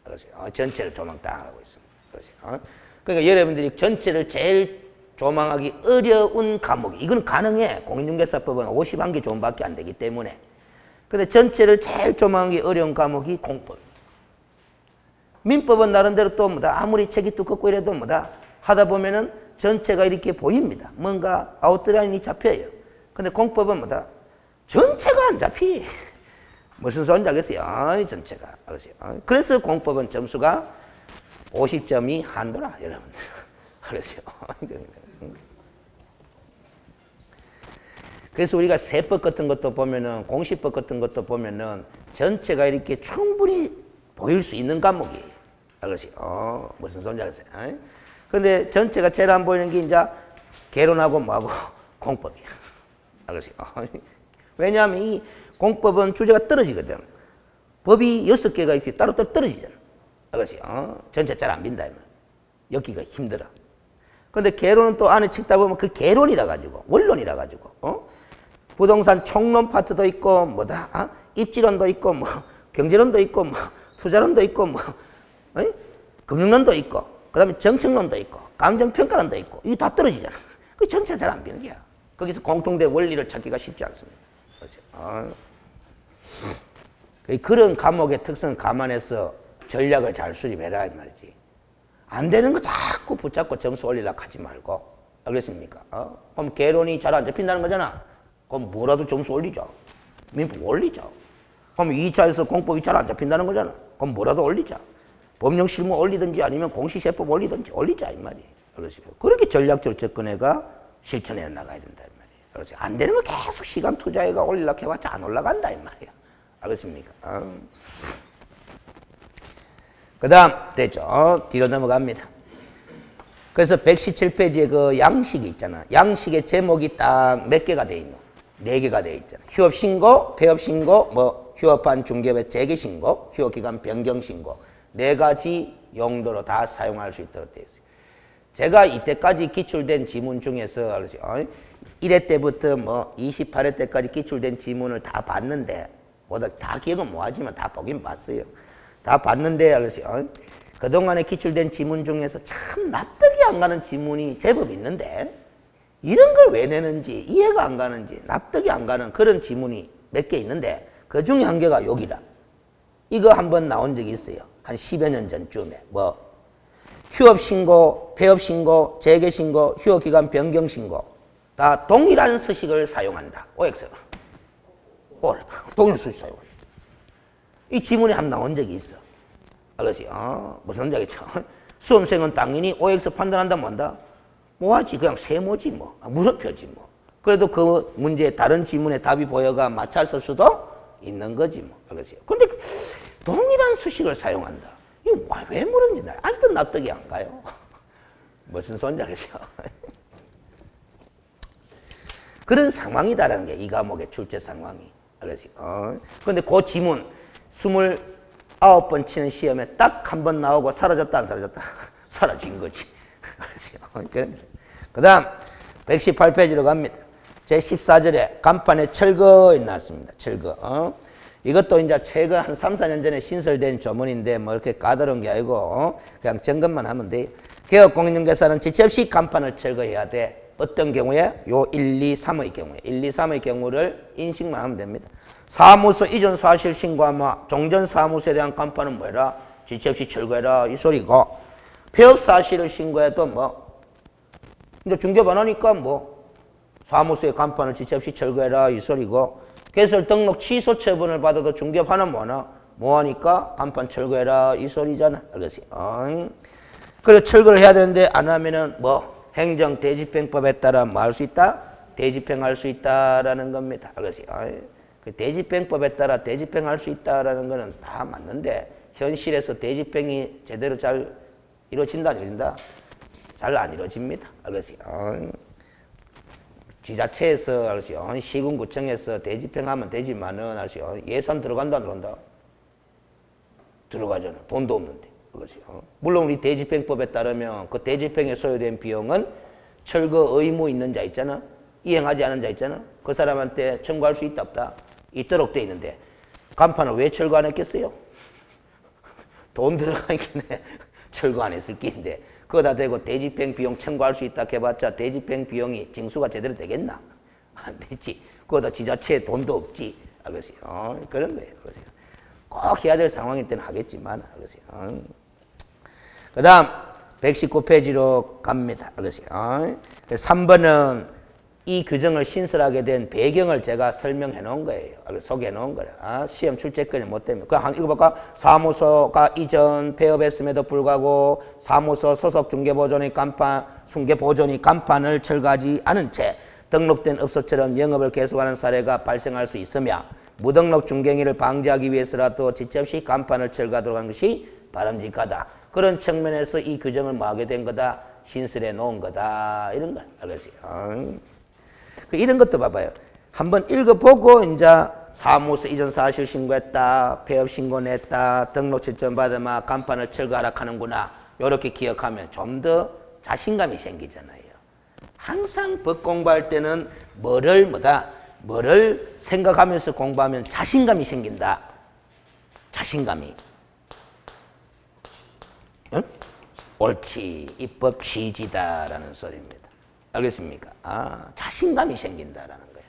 그렇지? 전체를 조망 딱 하고 있습니다. 그렇지? 그러니까 여러분들이 전체를 제일 조망하기 어려운 과목이 이건 가능해. 공인중개사법은 51개 조문밖에 안 되기 때문에. 근데 전체를 제일 조망하기 어려운 과목이 공법. 민법은 나름대로 또 뭐다. 아무리 책이 두껍고 이래도 뭐다. 하다 보면은 전체가 이렇게 보입니다. 뭔가 아웃라인이 잡혀요. 근데 공법은 뭐다. 전체가 안 잡히. 무슨 소리인지 알겠어요? 전체가. 알겠어요? 그래서 공법은 점수가 50점이 한도라, 여러분들. 알겠어요? 그래서 우리가 세법 같은 것도 보면은, 공시법 같은 것도 보면은, 전체가 이렇게 충분히 보일 수 있는 과목이에요. 알겠어요? 무슨 소리인지 알겠어요? 근데 전체가 제일 안 보이는 게 이제 개론하고 뭐하고 공법이야. 알겠어요? 왜냐하면 이 공법은 주제가 떨어지거든. 법이 6개가 이렇게 따로따로 떨어지잖아. 알겠어요? 전체 잘 안 빈다. 엮기가 힘들어. 근데 개론은 또 안에 책다 보면 그 개론이라 가지고, 원론이라 가지고, 부동산 총론 파트도 있고, 뭐다, 입지론도 있고, 뭐, 경제론도 있고, 뭐, 투자론도 있고, 뭐, 금융론도 있고, 그 다음에 정책론도 있고, 감정평가론도 있고, 이게 다 떨어지잖아. 그 전체 잘 안 비는 거야. 거기서 공통된 원리를 찾기가 쉽지 않습니다. 그렇죠? 그런 과목의 특성을 감안해서 전략을 잘 수립해라, 이 말이지. 안 되는 거 자꾸 붙잡고 점수 올리려고 하지 말고. 알겠습니까? 그럼 개론이 잘 안 잡힌다는 거잖아. 그럼 뭐라도 점수 올리죠. 민법 올리죠. 그럼 2차에서 공법이 잘 안 잡힌다는 거잖아. 그럼 뭐라도 올리자. 법령 실무 올리든지 아니면 공시세법 올리든지 올리자, 이 말이에요. 그렇죠? 그렇게 전략적으로 접근해가 실천해 나가야 된다, 이 말이에요. 그렇죠? 안 되는 거 계속 시간 투자해가 올리려고 해봤자 안 올라간다, 이 말이에요. 알겠습니까? 그 다음, 됐죠? 뒤로 넘어갑니다. 그래서 117페이지에 그 양식이 있잖아. 양식의 제목이 딱 몇 개가 돼 있노? 4개가 돼 있잖아. 휴업신고, 폐업신고, 뭐, 휴업한 중개업의 재개신고, 휴업기간 변경신고. 4가지 용도로 다 사용할 수 있도록 되어 있어요. 제가 이때까지 기출된 지문 중에서 1회 때부터 뭐 28회 때까지 기출된 지문을 다 봤는데 다 기억은 못하지만 다 보긴 봤어요. 다 봤는데 그동안에 기출된 지문 중에서 참 납득이 안 가는 지문이 제법 있는데 이런 걸 왜 내는지 이해가 안 가는지 납득이 안 가는 그런 지문이 몇 개 있는데 그 중에 한 개가 여기라. 이거 한번 나온 적이 있어요. 한 10여 년 전쯤에. 뭐 휴업신고, 폐업신고, 재개신고, 휴업기간 변경신고 다 동일한 서식을 사용한다. OX가. 동일한 서식 사용한다. 이 지문이 한번 나온 적이 있어. 알겠지? 무슨 문제겠죠? 수험생은 당연히 OX 판단한다 뭐한다? 뭐하지? 그냥 세모지 뭐. 물음표지 뭐. 그래도 그 문제 다른 지문에 답이 보여가 맞췄을 수도 있는 거지 뭐. 알겠지? 근데 동일한 수식을 사용한다. 이거 왜 그런지 나 아직도 납득이 안 가요. 무슨 소리인지 알겠죠? 그런 상황이다라는 게 이 과목의 출제 상황이. 알겠지? 근데 그 지문 29번 치는 시험에 딱 한 번 나오고 사라졌다 안 사라졌다? 사라진 거지. 그 다음 118페이지로 갑니다. 제14절에 간판에 철거에 나왔습니다. 철거. 이것도 이제 최근 한 3, 4년 전에 신설된 조문인데 뭐 이렇게 까다로운 게 아니고 그냥 점검만 하면 돼. 개업공인중개사는 지체 없이 간판을 철거해야 돼. 어떤 경우에? 요 1, 2, 3의 경우에. 1, 2, 3의 경우를 인식만 하면 됩니다. 사무소 이전 사실 신고하면 종전 사무소에 대한 간판은 뭐해라? 지체 없이 철거해라 이 소리고 폐업 사실을 신고해도 뭐 이제 중개업 안 하니까 뭐 사무소의 간판을 지체 없이 철거해라 이 소리고 개설 등록 취소 처분을 받아도 중개업 하나 뭐 하니까 간판 철거해라 이 소리잖아. 알겠지? 그래 철거를 해야 되는데 안 하면은 뭐 행정 대집행법에 따라 뭐 할 수 있다? 대집행할 수 있다라는 겁니다. 알겠지? 그 대집행법에 따라 대집행할 수 있다라는 거는 다 맞는데 현실에서 대집행이 제대로 잘 이루어진다 안 이루어진다? 잘 안 이루어집니다. 알겠지? 지자체에서 알겠지? 시군구청에서 대집행하면 되지만은 알겠지? 예산 들어간다 안 들어간다? 들어가잖아. 돈도 없는데. 그렇지. 물론 우리 대집행법에 따르면 그 대집행에 소요된 비용은 철거 의무 있는 자 있잖아. 이행하지 않은 자 있잖아. 그 사람한테 청구할 수 있다 없다? 있도록 돼 있는데 간판을 왜 철거 안 했겠어요? 돈 들어가긴 해. 철거 안 했을 끼인데 그거다 대고 대집행 비용 청구할 수 있다 해봤자 대집행 비용이 징수가 제대로 되겠나? 안 되지. 그거다 지자체에 돈도 없지. 알겠어요? 그런 거예요. 알겠어요? 꼭 해야 될 상황일 때는 하겠지만 알겠어요? 그 다음 119페이지로 갑니다. 알겠어요? 3번은 이 규정을 신설하게 된 배경을 제가 설명해 놓은 거예요. 소개해 놓은 거예요. 시험 출제권이 못 되면. 그냥 읽어볼까? 사무소가 이전 폐업했음에도 불구하고 사무소 소속 중개보존의 간판, 중개보존이 간판을 철거하지 않은 채 등록된 업소처럼 영업을 계속하는 사례가 발생할 수 있으며 무등록 중개행위를 방지하기 위해서라도 지체 없이 간판을 철거하도록 하는 것이 바람직하다. 그런 측면에서 이 규정을 뭐하게 된 거다? 신설해 놓은 거다. 이런 걸 알겠어요. 이런 것도 봐봐요. 한번 읽어보고 이제 사무소 이전 사실 신고했다. 폐업 신고 냈다. 등록 채점 받으면 간판을 철거하라 하는구나. 이렇게 기억하면 좀 더 자신감이 생기잖아요. 항상 법 공부할 때는 뭐를 생각하면서 공부하면 자신감이 생긴다. 자신감이. 응? 옳지. 입법 취지다라는 소리입니다. 알겠습니까? 자신감이 생긴다라는 거예요.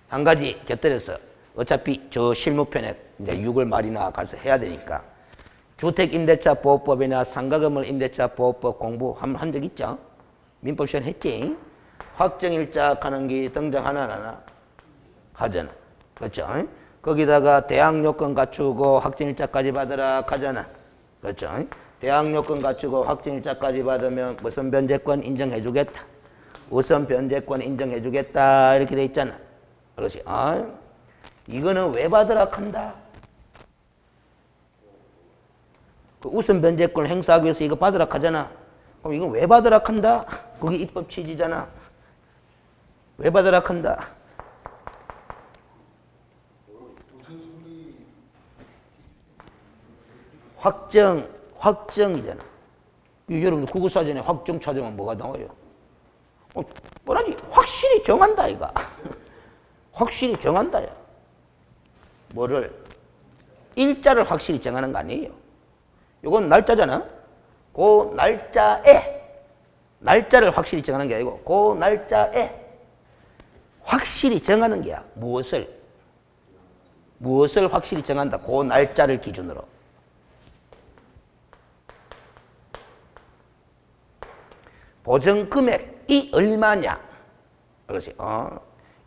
한 가지 곁들여서 어차피 저 실무편에 이제 6월 말이나 가서 해야 되니까 주택임대차 보호법이나 상가건물 임대차 보호법 공부 한 적 있죠? 민법 시간 했지? 확정일자 하는 게 등장하나 안 하나? 하잖아. 그렇죠? 거기다가 대학 요건 갖추고 확정일자까지 받으라 하잖아. 그렇죠? 대학 요건 갖추고 확정일자까지 받으면 무슨 변제권 인정해주겠다. 우선 변제권 인정해주겠다. 이렇게 돼 있잖아. 그렇지? 이거는 왜 받으라 한다? 그 우선 변제권을 행사하기 위해서 이거 받으라 하잖아. 그럼 이건 왜 받으라 한다? 그게 입법 취지잖아. 왜 받으라 한다? 확정이잖아. 여러분들 국어사전에 확정 찾으면 뭐가 나와요? 뻔하지. 확실히 정한다, 이거. 확실히 정한다야. 뭐를? 일자를 확실히 정하는 거 아니에요. 이건 날짜잖아. 그 날짜를 확실히 정하는 게 아니고 그 날짜에 확실히 정하는 게야. 무엇을 확실히 정한다. 그 날짜를 기준으로. 보증 금액이 얼마냐. 그렇지.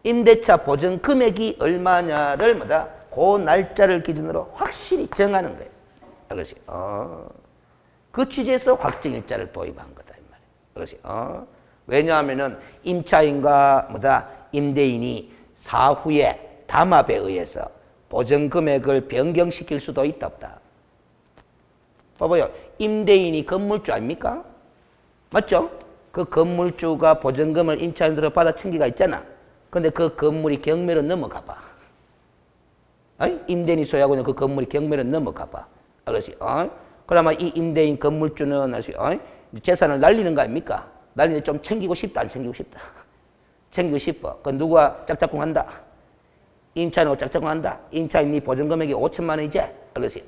임대차 보증 금액이 얼마냐를 뭐다? 그 날짜를 기준으로 확실히 정하는 거예요. 그렇지. 그 취지에서 확정일자를 도입한 거다 이 말이야. 그렇지. 왜냐하면은 임차인과 뭐다? 임대인이 사후에 담합에 의해서 보증 금액을 변경시킬 수도 있다 없다. 봐봐요. 임대인이 건물주 아닙니까? 맞죠? 그 건물주가 보증금을 임차인으로 받아 챙기가 있잖아. 근데 그 건물이 경매로 넘어가 봐. 임대인이 소유하고 있는 그 건물이 경매로 넘어가 봐. 그렇지. 그러면 이 임대인 건물주는 재산을 날리는 거 아닙니까? 날리는데 좀 챙기고 싶다, 안 챙기고 싶다? 챙기고 싶어. 그 누가 짝짝꿍 한다? 임차인하고 짝짝꿍 한다. 임차인 네 보증금액이 5천만 원이지? 그렇지.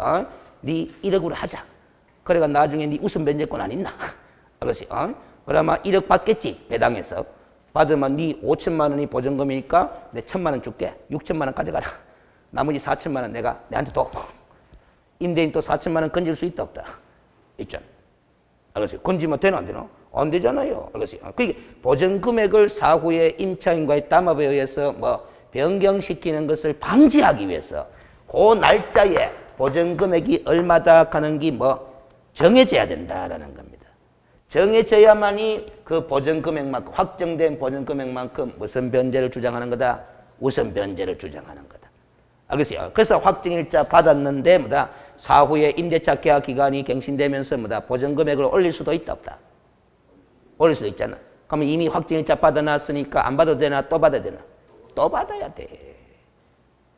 네 1억으로 하자. 그래가 나중에 네 우선 변제권 안 있나? 그렇지. 그러면 1억 받겠지, 배당해서. 받으면 네 5천만 원이 보증금이니까 내 1천만 원 줄게. 6천만 원 가져가라. 나머지 4천만 원 내가 내한테 줘. 임대인 또 4천만 원 건질 수 있다 없다? 있잖아. 알겠어요? 건지면 되나 안 되나? 안 되잖아요. 알겠어요? 그게 보증금액을 사후에 임차인과의 담합에 의해서 변경시키는 것을 방지하기 위해서 그 날짜에 보증금액이 얼마다 하는 게 정해져야 된다라는 겁니다. 정해져야만이 그 보증금액만큼, 확정된 보증금액만큼 무슨 변제를 주장하는 거다? 우선 변제를 주장하는 거다. 알겠어요? 그래서 확정일자 받았는데 사후에 임대차 계약 기간이 갱신되면서 보증금액을 올릴 수도 있다 없다? 올릴 수도 있잖아. 그러면 이미 확정일자 받아놨으니까 안 받아도 되나? 또 받아야 되나? 또 받아야 돼.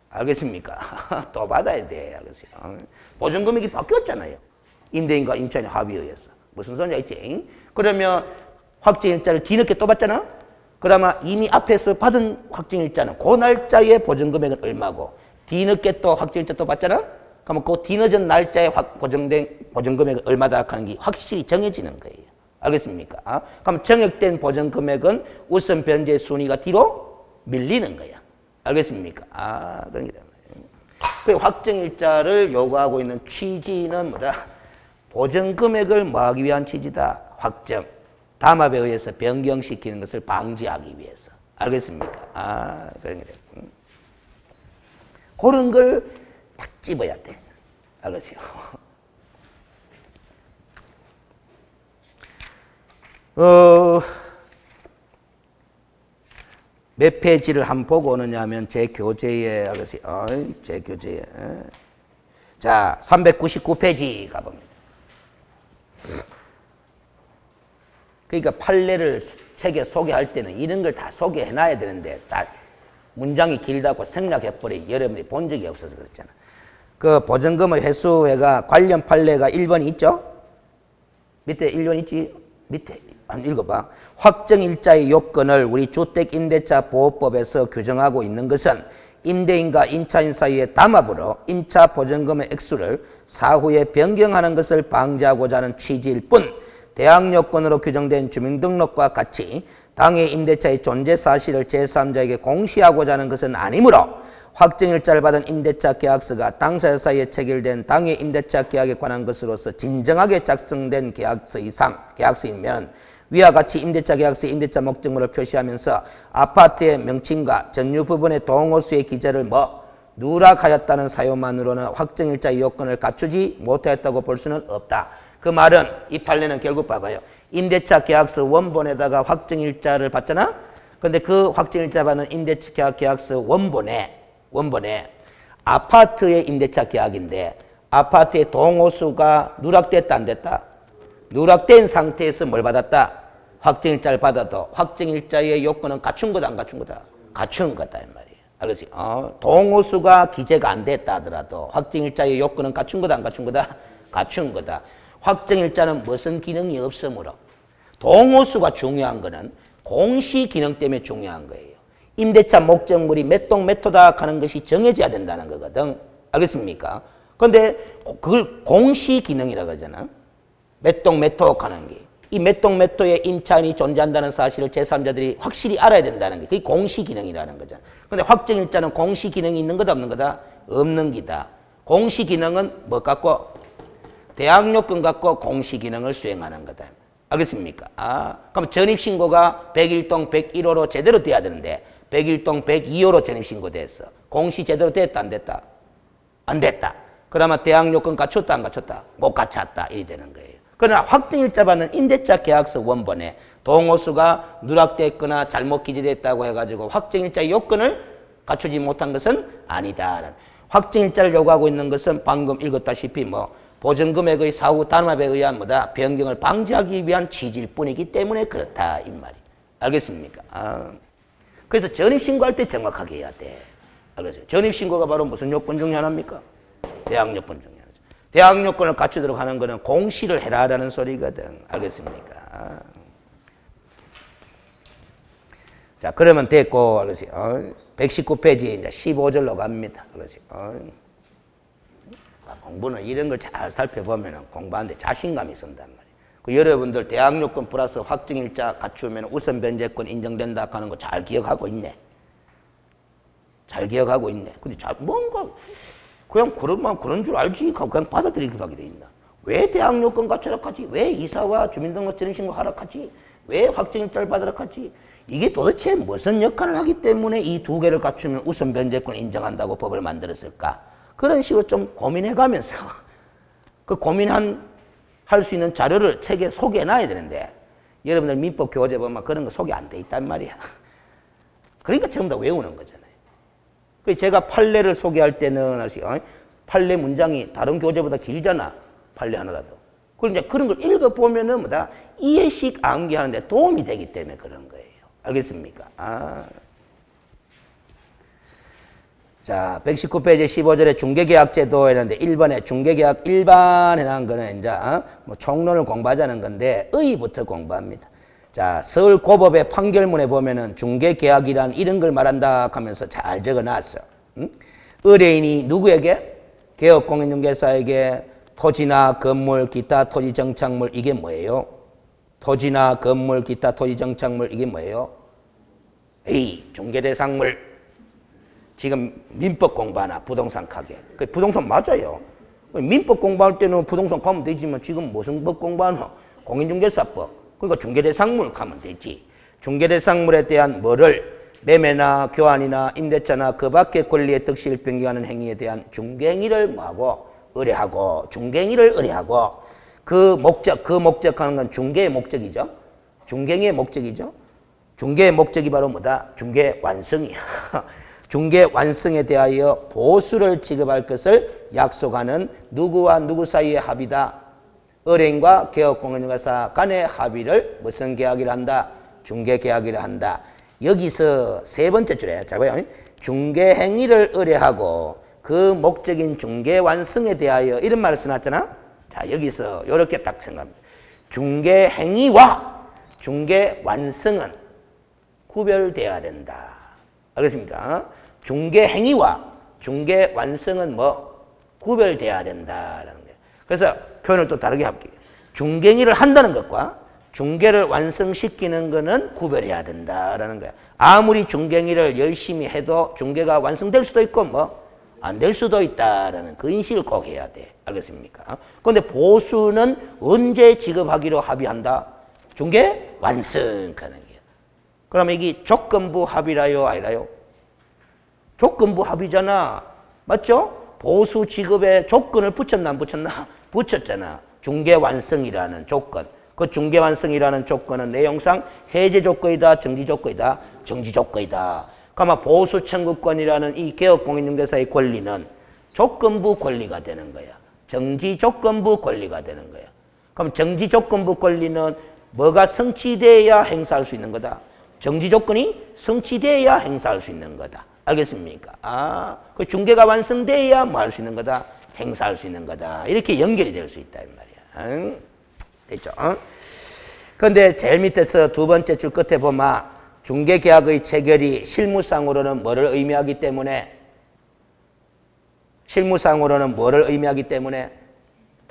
알겠습니까? 또 받아야 돼. 알겠어요? 보증금액이 바뀌었잖아요. 임대인과 임차인의 합의에 의해서. 무슨 소리냐 있지? 그러면 확정일자를 뒤늦게 또 받잖아? 그러면 이미 앞에서 받은 확정일자는 그 날짜에 보증금액은 얼마고 뒤늦게 또 확정일자 또 받잖아? 그러면 그 뒤늦은 날짜에 보증된 보증금액은 얼마다 하는 게 확실히 정해지는 거예요. 알겠습니까? 그럼 정액된 보증금액은 우선 변제 순위가 뒤로 밀리는 거야. 알겠습니까? 그런 게 됩니다. 그 확정일자를 요구하고 있는 취지는 보증금액을 뭐하기 위한 취지다? 확정, 담합에 의해서 변경시키는 것을 방지하기 위해서. 알겠습니까? 그런 게 돼요. 그런 걸 딱 집어야 돼. 알겠어요? 몇 페이지를 한번 보고 오느냐 하면 제 교재에, 알겠어요? 제 교재에. 자, 399페이지 가봅니다. 그러니까 판례를 책에 소개할 때는 이런 걸 다 소개해놔야 되는데 다 문장이 길다고 생략해버리 여러분들이 본 적이 없어서 그렇잖아. 그 보증금의 회수회가 관련 판례가 1번이 있죠? 밑에 1번 있지? 밑에 한 읽어봐. 확정일자의 요건을 우리 주택임대차보호법에서 규정하고 있는 것은 임대인과 임차인 사이의 담합으로 임차 보증금의 액수를 사후에 변경하는 것을 방지하고자 하는 취지일 뿐 대항 요건으로 규정된 주민등록과 같이 당해 임대차의 존재 사실을 제3자에게 공시하고자 하는 것은 아니므로 확정일자를 받은 임대차 계약서가 당사자 사이에 체결된 당해 임대차 계약에 관한 것으로서 진정하게 작성된 계약서이면 위와 같이 임대차 계약서에 임대차 목적물을 표시하면서 아파트의 명칭과 전유 부분의 동호수의 기재를 누락하였다는 사유만으로는 확정일자의 요건을 갖추지 못하였다고 볼 수는 없다. 그 말은 이 판례는 결국 봐봐요. 임대차 계약서 원본에다가 확정일자를 받잖아? 근데 그 확정일자 받는 임대차 계약서 원본에 아파트의 임대차 계약인데 아파트의 동호수가 누락됐다 안 됐다? 누락된 상태에서 뭘 받았다? 확정일자를 받아도 확정일자의 요건은 갖춘 거다 안 갖춘 거다? 갖춘 거다 이 말이에요. 알겠지? 동호수가 기재가 안 됐다 하더라도 확정일자의 요건은 갖춘 거다 안 갖춘 거다? 갖춘 거다. 확정일자는 무슨 기능이 없으므로. 동호수가 중요한 거는 공시 기능 때문에 중요한 거예요. 임대차 목적물이 몇 동 몇 호다 하는 것이 정해져야 된다는 거거든. 알겠습니까? 근데 그걸 공시 기능이라고 하잖아. 몇 동 몇 호 하는 게. 이 몇 동 몇 호에 임차인이 존재한다는 사실을 제3자들이 확실히 알아야 된다는 게 그게 공시 기능이라는 거잖아. 근데 확정일자는 공시 기능이 있는 거다 없는 거다? 없는 기다. 공시 기능은 뭐 갖고? 대항 요건 갖고 공시 기능을 수행하는 거다. 알겠습니까? 그럼 전입신고가 101동 101호로 제대로 돼야 되는데 101동 102호로 전입신고됐어. 공시 제대로 됐다 안 됐다? 안 됐다. 그러면 대항 요건 갖췄다 안 갖췄다? 못 갖췄다. 이리 되는 거예요. 그러나 확정일자 받는 임대차 계약서 원본에 동호수가 누락됐거나 잘못 기재됐다고 해가지고 확정일자 요건을 갖추지 못한 것은 아니다. 확정일자를 요구하고 있는 것은 방금 읽었다시피 뭐 보증금액의 사후 단합에 의한 뭐다 변경을 방지하기 위한 취지일 뿐이기 때문에 그렇다 이 말이. 알겠습니까? 그래서 전입신고할 때 정확하게 해야 돼. 알겠어요? 전입신고가 바로 무슨 요건 중에 하나입니까? 대항 요건 중에 하나죠. 대항 요건을 갖추도록 하는 것은 공시를 해라라는 소리거든. 알겠습니까? 자, 그러면 됐고, 알겠어요? 119페이지에 이제 15절로 갑니다. 알겠어요? 공부는 이런 걸 잘 살펴보면 공부하는데 자신감이 있었단 말이에요. 그 여러분들 대항 요건 플러스 확정일자 갖추면 우선 변제권 인정된다 하는 거 잘 기억하고 있네. 잘 기억하고 있네. 근데 뭔가 그냥 그런 줄 알지 그냥 받아들이기로 하게 돼 있나. 왜 대항 요건 갖추라 하지? 왜 이사와 주민등록 전입신고 하라 하지? 왜 확정일자를 받으라 하지? 이게 도대체 무슨 역할을 하기 때문에 이 두 개를 갖추면 우선 변제권 인정한다고 법을 만들었을까? 그런 식으로 좀 고민해가면서 그 할 수 있는 자료를 책에 소개해놔야 되는데 여러분들 민법 교재 보면 그런 거 소개 안 돼 있단 말이야. 그러니까 전부 다 외우는 거잖아요. 그래서 제가 판례를 소개할 때는 판례 문장이 다른 교재보다 길잖아. 판례 하나라도. 그럼 이제 그런 걸 읽어보면은 뭐다 이해식 암기하는데 도움이 되기 때문에 그런 거예요. 알겠습니까? 자, 119페이지 15절에 중개계약제도 이랬는데 1번에 중개계약 일반이라는 거는 이제 뭐 총론을 공부하자는 건데 의부터 공부합니다. 자, 서울고법의 판결문에 보면은 중개계약이란 이런 걸 말한다 하면서 잘 적어놨어. 의뢰인이 누구에게? 개업공인중개사에게 토지나 건물, 기타 토지정착물 이게 뭐예요? 토지나 건물, 기타 토지정착물 이게 뭐예요? A. 중개대상물. 지금 민법 공부하나 부동산 가게. 부동산 맞아요. 민법 공부할 때는 부동산 가면 되지만 지금 무슨 법 공부하나? 공인중개사법. 그러니까 중개대상물 가면 되지. 중개대상물에 대한 뭐를 매매나 교환이나 임대차나 그 밖의 권리의 득실을 변경하는 행위에 대한 중개행위를 뭐하고? 의뢰하고. 중개행위를 의뢰하고. 그 목적하는 건 중개의 목적이죠. 중개행위의 목적이죠. 중개의 목적이 바로 뭐다? 중개 완성이야. 중개 완성에 대하여 보수를 지급할 것을 약속하는 누구와 누구 사이의 합의다. 의뢰인과 개업공인중개사 간의 합의를 무슨 계약이라 한다? 중개계약이라 한다. 여기서 세 번째 줄에 잘 봐요. 중개행위를 의뢰하고 그 목적인 중개완성에 대하여 이런 말을 써놨잖아. 자, 여기서 이렇게 딱 생각합니다. 중개행위와 중개완성은 구별되어야 된다. 알겠습니까? 중개행위와 중개완성은 뭐 구별돼야 된다라는 거예요. 그래서 표현을 또 다르게 할게요. 중개행위를 한다는 것과 중개를 완성시키는 것은 구별해야 된다라는 거예요. 아무리 중개행위를 열심히 해도 중개가 완성될 수도 있고 뭐 안 될 수도 있다라는 그 인식을 꼭 해야 돼. 알겠습니까? 그런데 보수는 언제 지급하기로 합의한다? 중개 완성하는 거예요. 그러면 이게 조건부 합의라요, 아니라요? 조건부 합의잖아. 맞죠? 보수 지급에 조건을 붙였나 안 붙였나? 붙였잖아. 중개 완성이라는 조건. 그 중개 완성이라는 조건은 내용상 해제 조건이다, 정지 조건이다, 정지 조건이다. 그러면 보수 청구권이라는 이 개업공인중개사의 권리는 조건부 권리가 되는 거야. 정지 조건부 권리가 되는 거야. 그럼 정지 조건부 권리는 뭐가 성취돼야 행사할 수 있는 거다? 정지 조건이 성취돼야 행사할 수 있는 거다. 알겠습니까? 그 중개가 완성돼야 뭐 할 수 있는 거다? 행사할 수 있는 거다. 이렇게 연결이 될 수 있다 이 말이야. 됐죠? 그런데 제일 밑에서 두 번째 줄 끝에 보면 중개계약의 체결이 실무상으로는 뭐를 의미하기 때문에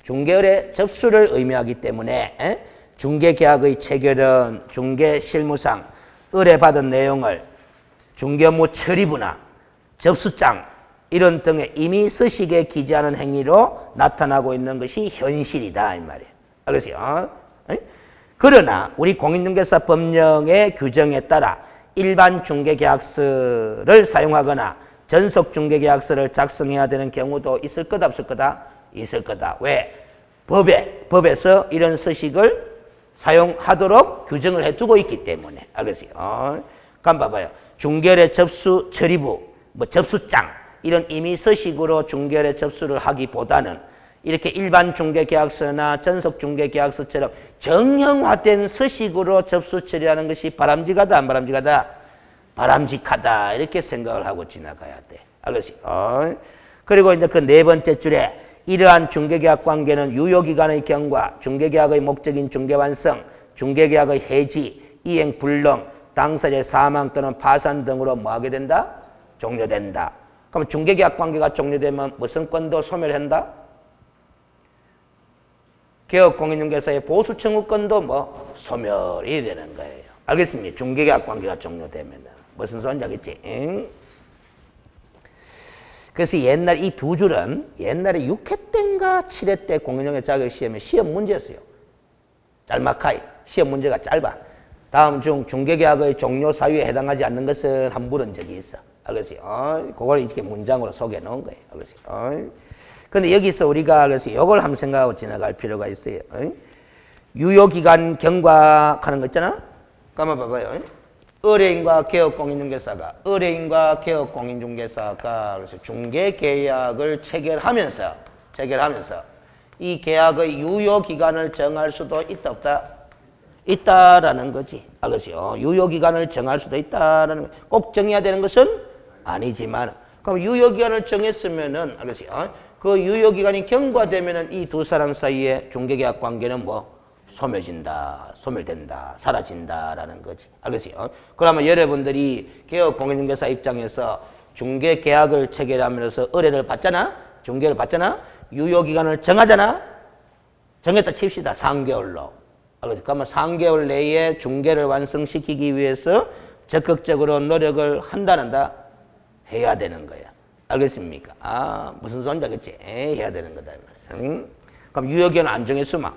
중개의뢰 접수를 의미하기 때문에 중개계약의 체결은 중개실무상 의뢰받은 내용을 중개업무 처리부나 접수장 이런 등의 이미 서식에 기재하는 행위로 나타나고 있는 것이 현실이다 이 말이에요. 알겠어요? 그러나 우리 공인중개사 법령의 규정에 따라 일반 중개계약서를 사용하거나 전속 중개계약서를 작성해야 되는 경우도 있을 거다 없을 거다? 있을 거다. 왜? 법에서 이런 서식을 사용하도록 규정을 해두고 있기 때문에. 알겠어요? 그럼 봐봐요. 중개의 접수 처리부, 접수장 이런 이미 서식으로 중개의 접수를 하기보다는 이렇게 일반 중개계약서나 전속 중개계약서처럼 정형화된 서식으로 접수 처리하는 것이 바람직하다 안 바람직하다? 바람직하다 이렇게 생각을 하고 지나가야 돼. 알겠어요? 그리고 이제 그 네 번째 줄에 이러한 중개계약 관계는 유효기간의 경과, 중개계약의 목적인 중개완성, 중개계약의 해지, 이행 불능, 당사자의 사망 또는 파산 등으로 뭐하게 된다? 종료된다. 그럼 중개계약 관계가 종료되면 무슨 건도 소멸한다? 개업공인중개사의 보수청구권도 소멸이 되는 거예요. 알겠습니까? 중개계약 관계가 종료되면 무슨 소리인지 알겠지? 그래서 옛날 이 두 줄은 옛날에 6회 때인가 7회 때 공인중개사 자격시험에 시험 문제였어요. 짤막하이 시험 문제가 짧아. 다음 중 중개계약의 종료 사유에 해당하지 않는 것은 한 물은 적이 있어. 알겠어요? 그걸 이렇게 문장으로 소개해 놓은 거예요. 알겠어요? 근데 여기서 우리가 그래서 이걸 한번 생각하고 지나갈 필요가 있어요. 유효기간 경과하는 거 있잖아? 가만 봐봐요. 의뢰인과 개업공인중개사가 그래서 중개계약을 체결하면서 이 계약의 유효기간을 정할 수도 있다 없다? 있다라는 거지. 알겠어요? 유효기간을 정할 수도 있다라는 거. 꼭 정해야 되는 것은 아니지만 그럼 유효기간을 정했으면은 알겠어요? 그 유효기간이 경과되면은 이 두 사람 사이에 중개계약 관계는 소멸된다, 사라진다라는 거지. 알겠어요? 그러면 여러분들이 개업공인중개사 입장에서 중개계약을 체결하면서 의뢰를 받잖아? 중개를 받잖아? 유효기간을 정하잖아? 정했다 칩시다. 3개월로. 알겠어요? 그러면 3개월 내에 중개를 완성시키기 위해서 적극적으로 노력을 한다? 해야 되는 거야. 알겠습니까? 무슨 소리인지 알겠지? 해야 되는 거다. 그럼 유효기간 안 정했으면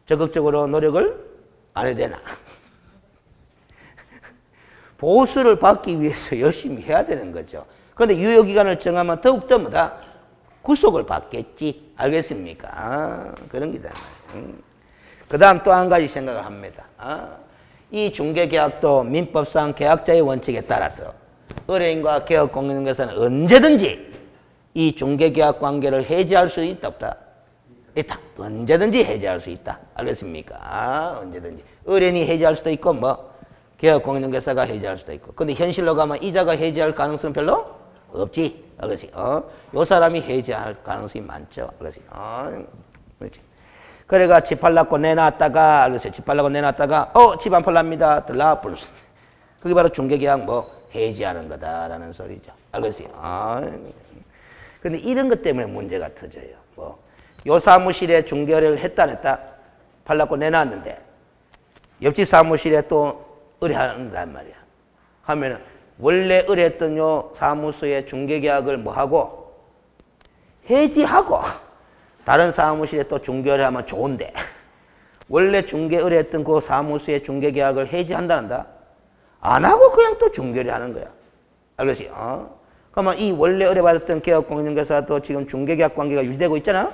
적극적으로 노력을 안 해야 되나? 보수를 받기 위해서 열심히 해야 되는 거죠. 그런데 유효기간을 정하면 더욱더 구속을 받겠지. 알겠습니까? 그런 기다. 그 다음 또 한 가지 생각을 합니다. 이 중개계약도 민법상 계약자의 원칙에 따라서 의뢰인과 개업공인중개사는 언제든지 이 중개계약 관계를 해지할 수 있다 없다? 있다. 언제든지 해지할 수 있다. 알겠습니까? 언제든지. 의뢰인이 해지할 수도 있고 개업공인중개사가 해지할 수도 있고. 근데 현실로 가면 이자가 해지할 가능성은 별로 없지. 알겠어요? 요 사람이 해지할 가능성이 많죠. 알겠어요? 그렇지. 그래가 집 팔라고 내놨다가 알겠어요? 집 팔라고 내놨다가 집 안 팔랍니다. 들라 불렀어. 그게 바로 중개계약 해지하는 거다라는 소리죠. 알겠어요? 근데 이런 것 때문에 문제가 터져요. 요 사무실에 중개를 했다 안 했다? 팔라고 내놨는데 옆집 사무실에 또 의뢰한단 말이야. 하면은 원래 의뢰했던 요 사무소의 중개계약을 하고 해지하고 다른 사무실에 또 중개를 하면 좋은데 원래 중개 의뢰했던 그 사무소의 중개계약을 해지한다는다? 안 하고 그냥 또 중개를 하는 거야. 알겠어요? 그러면 이 원래 의뢰받았던 개업공인중개사도 지금 중개계약 관계가 유지되고 있잖아?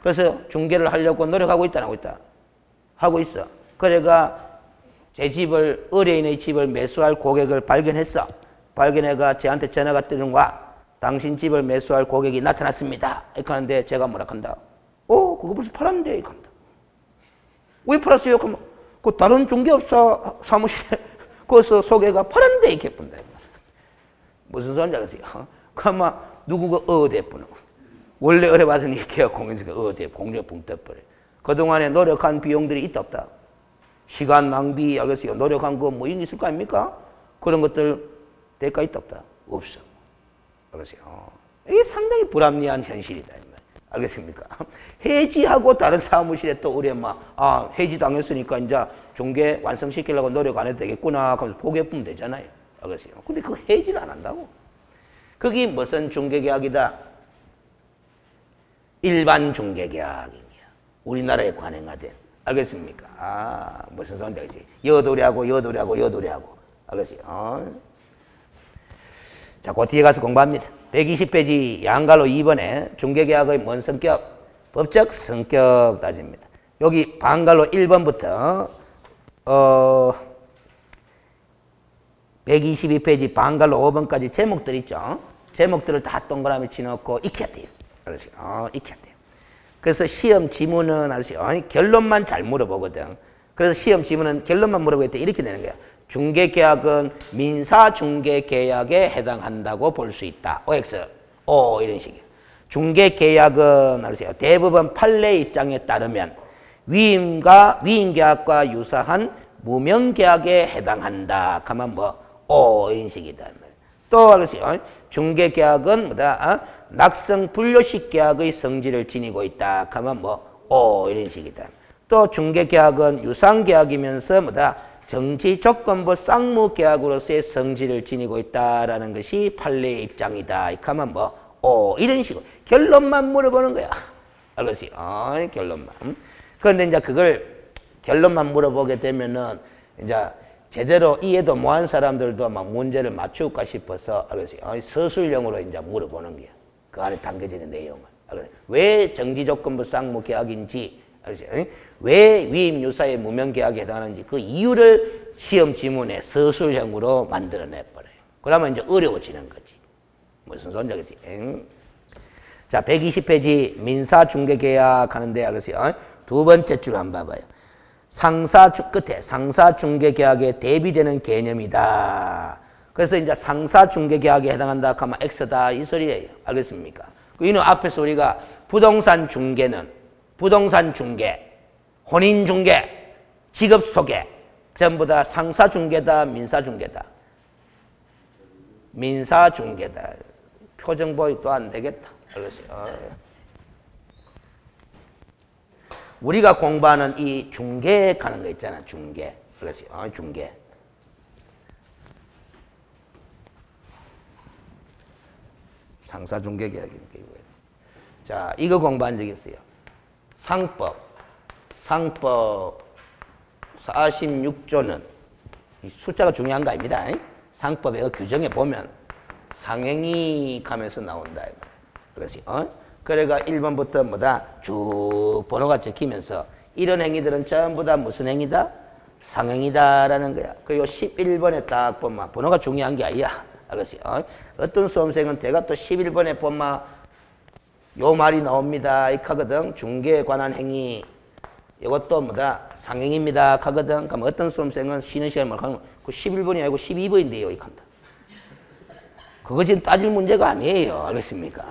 그래서 중개를 하려고 노력하고 있다, 안 하고 있다? 하고 있어. 그래가 의뢰인의 집을 매수할 고객을 발견했어. 발견해가 쟤한테 전화가 뜨는 거야. 당신 집을 매수할 고객이 나타났습니다. 이렇게 하는데 제가 뭐라 한다? 그거 벌써 팔았는데, 이렇게 한다. 왜 팔았어요? 그럼 그 다른 중개업사 사무실에 거기서 소개가 팔았는데 이렇게 본다. 무슨 소리인지 알았어요? 그러면 누구가 어디 뿐어? 원래 의뢰받으니 계약 공인중개 어디에 공정에 붕 떠버려. 그동안에 노력한 비용들이 있다 없다. 시간 낭비, 알겠어요. 노력한 거 뭐 이런 게 있을 거 아닙니까? 그런 것들 대가 있다 없다. 없어. 알겠어요. 이게 상당히 불합리한 현실이다. 알겠습니까? 해지하고 다른 사무실에 또 우리 해지 당했으니까 이제 중개 완성시키려고 노력 안 해도 되겠구나. 그러면서 포기해보면 되잖아요. 알겠어요. 근데 그 해지를 안 한다고. 그게 무슨 중개계약이다? 일반 중개계약이냐. 우리나라에 관행화된. 알겠습니까? 무슨 소리인지 알겠어요. 여도리하고. 알겠어요. 자, 그 뒤에 가서 공부합니다. 120페이지 양갈로 2번에 중개계약의 뭔 성격? 법적 성격 따집니다. 여기 반갈로 1번부터 122페이지 반갈로 5번까지 제목들 있죠. 제목들을 다 동그라미 치놓고 익혀야 돼요. 알았어요? 익혀야 돼요. 그래서 시험 지문은 알았어요? 결론만 잘 물어보거든. 그래서 시험 지문은 결론만 물어보기 때문에 이렇게 되는 거야. 중개계약은 민사중개계약에 해당한다고 볼 수 있다. OX, O 이런 식이에요. 중개계약은 알았어요? 대부분 판례 입장에 따르면 위임계약과 유사한 무명계약에 해당한다. 가만 O 이런 식이다. 또 알았어요? 중개계약은 뭐다? 낙성 분료식 계약의 성질을 지니고 있다. 가만 O 이런 식이다. 또 중개계약은 유상계약이면서 뭐다? 정지 조건부 쌍무계약으로서의 성질을 지니고 있다라는 것이 판례의 입장이다. 이하면 이런 식으로 결론만 물어보는 거야. 알겠어요? 결론만. 그런데 이제 그걸 결론만 물어보게 되면은 이제 제대로 이해도 못한 사람들도 막 문제를 맞출까 싶어서 알겠어요? 서술형으로 이제 물어보는 거야. 그 안에 담겨지는 내용을. 알겠어요? 왜 정지 조건부 쌍무계약인지. 알겠어요? 왜 위임유사의 무명계약에 해당하는지 그 이유를 시험 지문에 서술형으로 만들어내버려요. 그러면 이제 어려워지는 거지. 무슨 소리인지 알겠어요? 자, 120페이지 민사중개계약 하는데 알겠어요? 두 번째 줄 한번 봐봐요. 끝에 상사중개계약에 대비되는 개념이다. 그래서 이제 상사중개계약에 해당한다 하면 X다 이 소리예요. 알겠습니까? 이는 앞에서 우리가 부동산 중개, 혼인중개, 직업소개 전부 다 상사중개다, 민사중개다. 민사중개다. 표정 보이 또 안 되겠다. 알겠어요? 우리가 공부하는 이 중개 가는 거 있잖아. 중개. 알겠어요? 중개. 상사중개계약이니까 이거예요. 자, 이거 공부한 적 있어요. 상법 46조는 숫자가 중요한 거 아닙니다. 상법의 규정에 보면 상행위 가면서 나온다. 그렇지? 그래가 1번부터 뭐다? 쭉 번호가 적히면서 이런 행위들은 전부 다 무슨 행위다? 상행이다라는 거야. 그리고 11번에 딱 보면 번호가 중요한 게 아니야. 알겠지? 어떤 수험생은 대가 또 11번에 보면 요 말이 나옵니다. 이렇게 하거든. 중개에 관한 행위. 이것도 뭐다? 상행입니다. 하거든. 그럼 어떤 수험생은 쉬는 시간에 막 하면 그 11번이 아니고 12번인데요. 이렇게 한다. 그거 지금 따질 문제가 아니에요. 알겠습니까?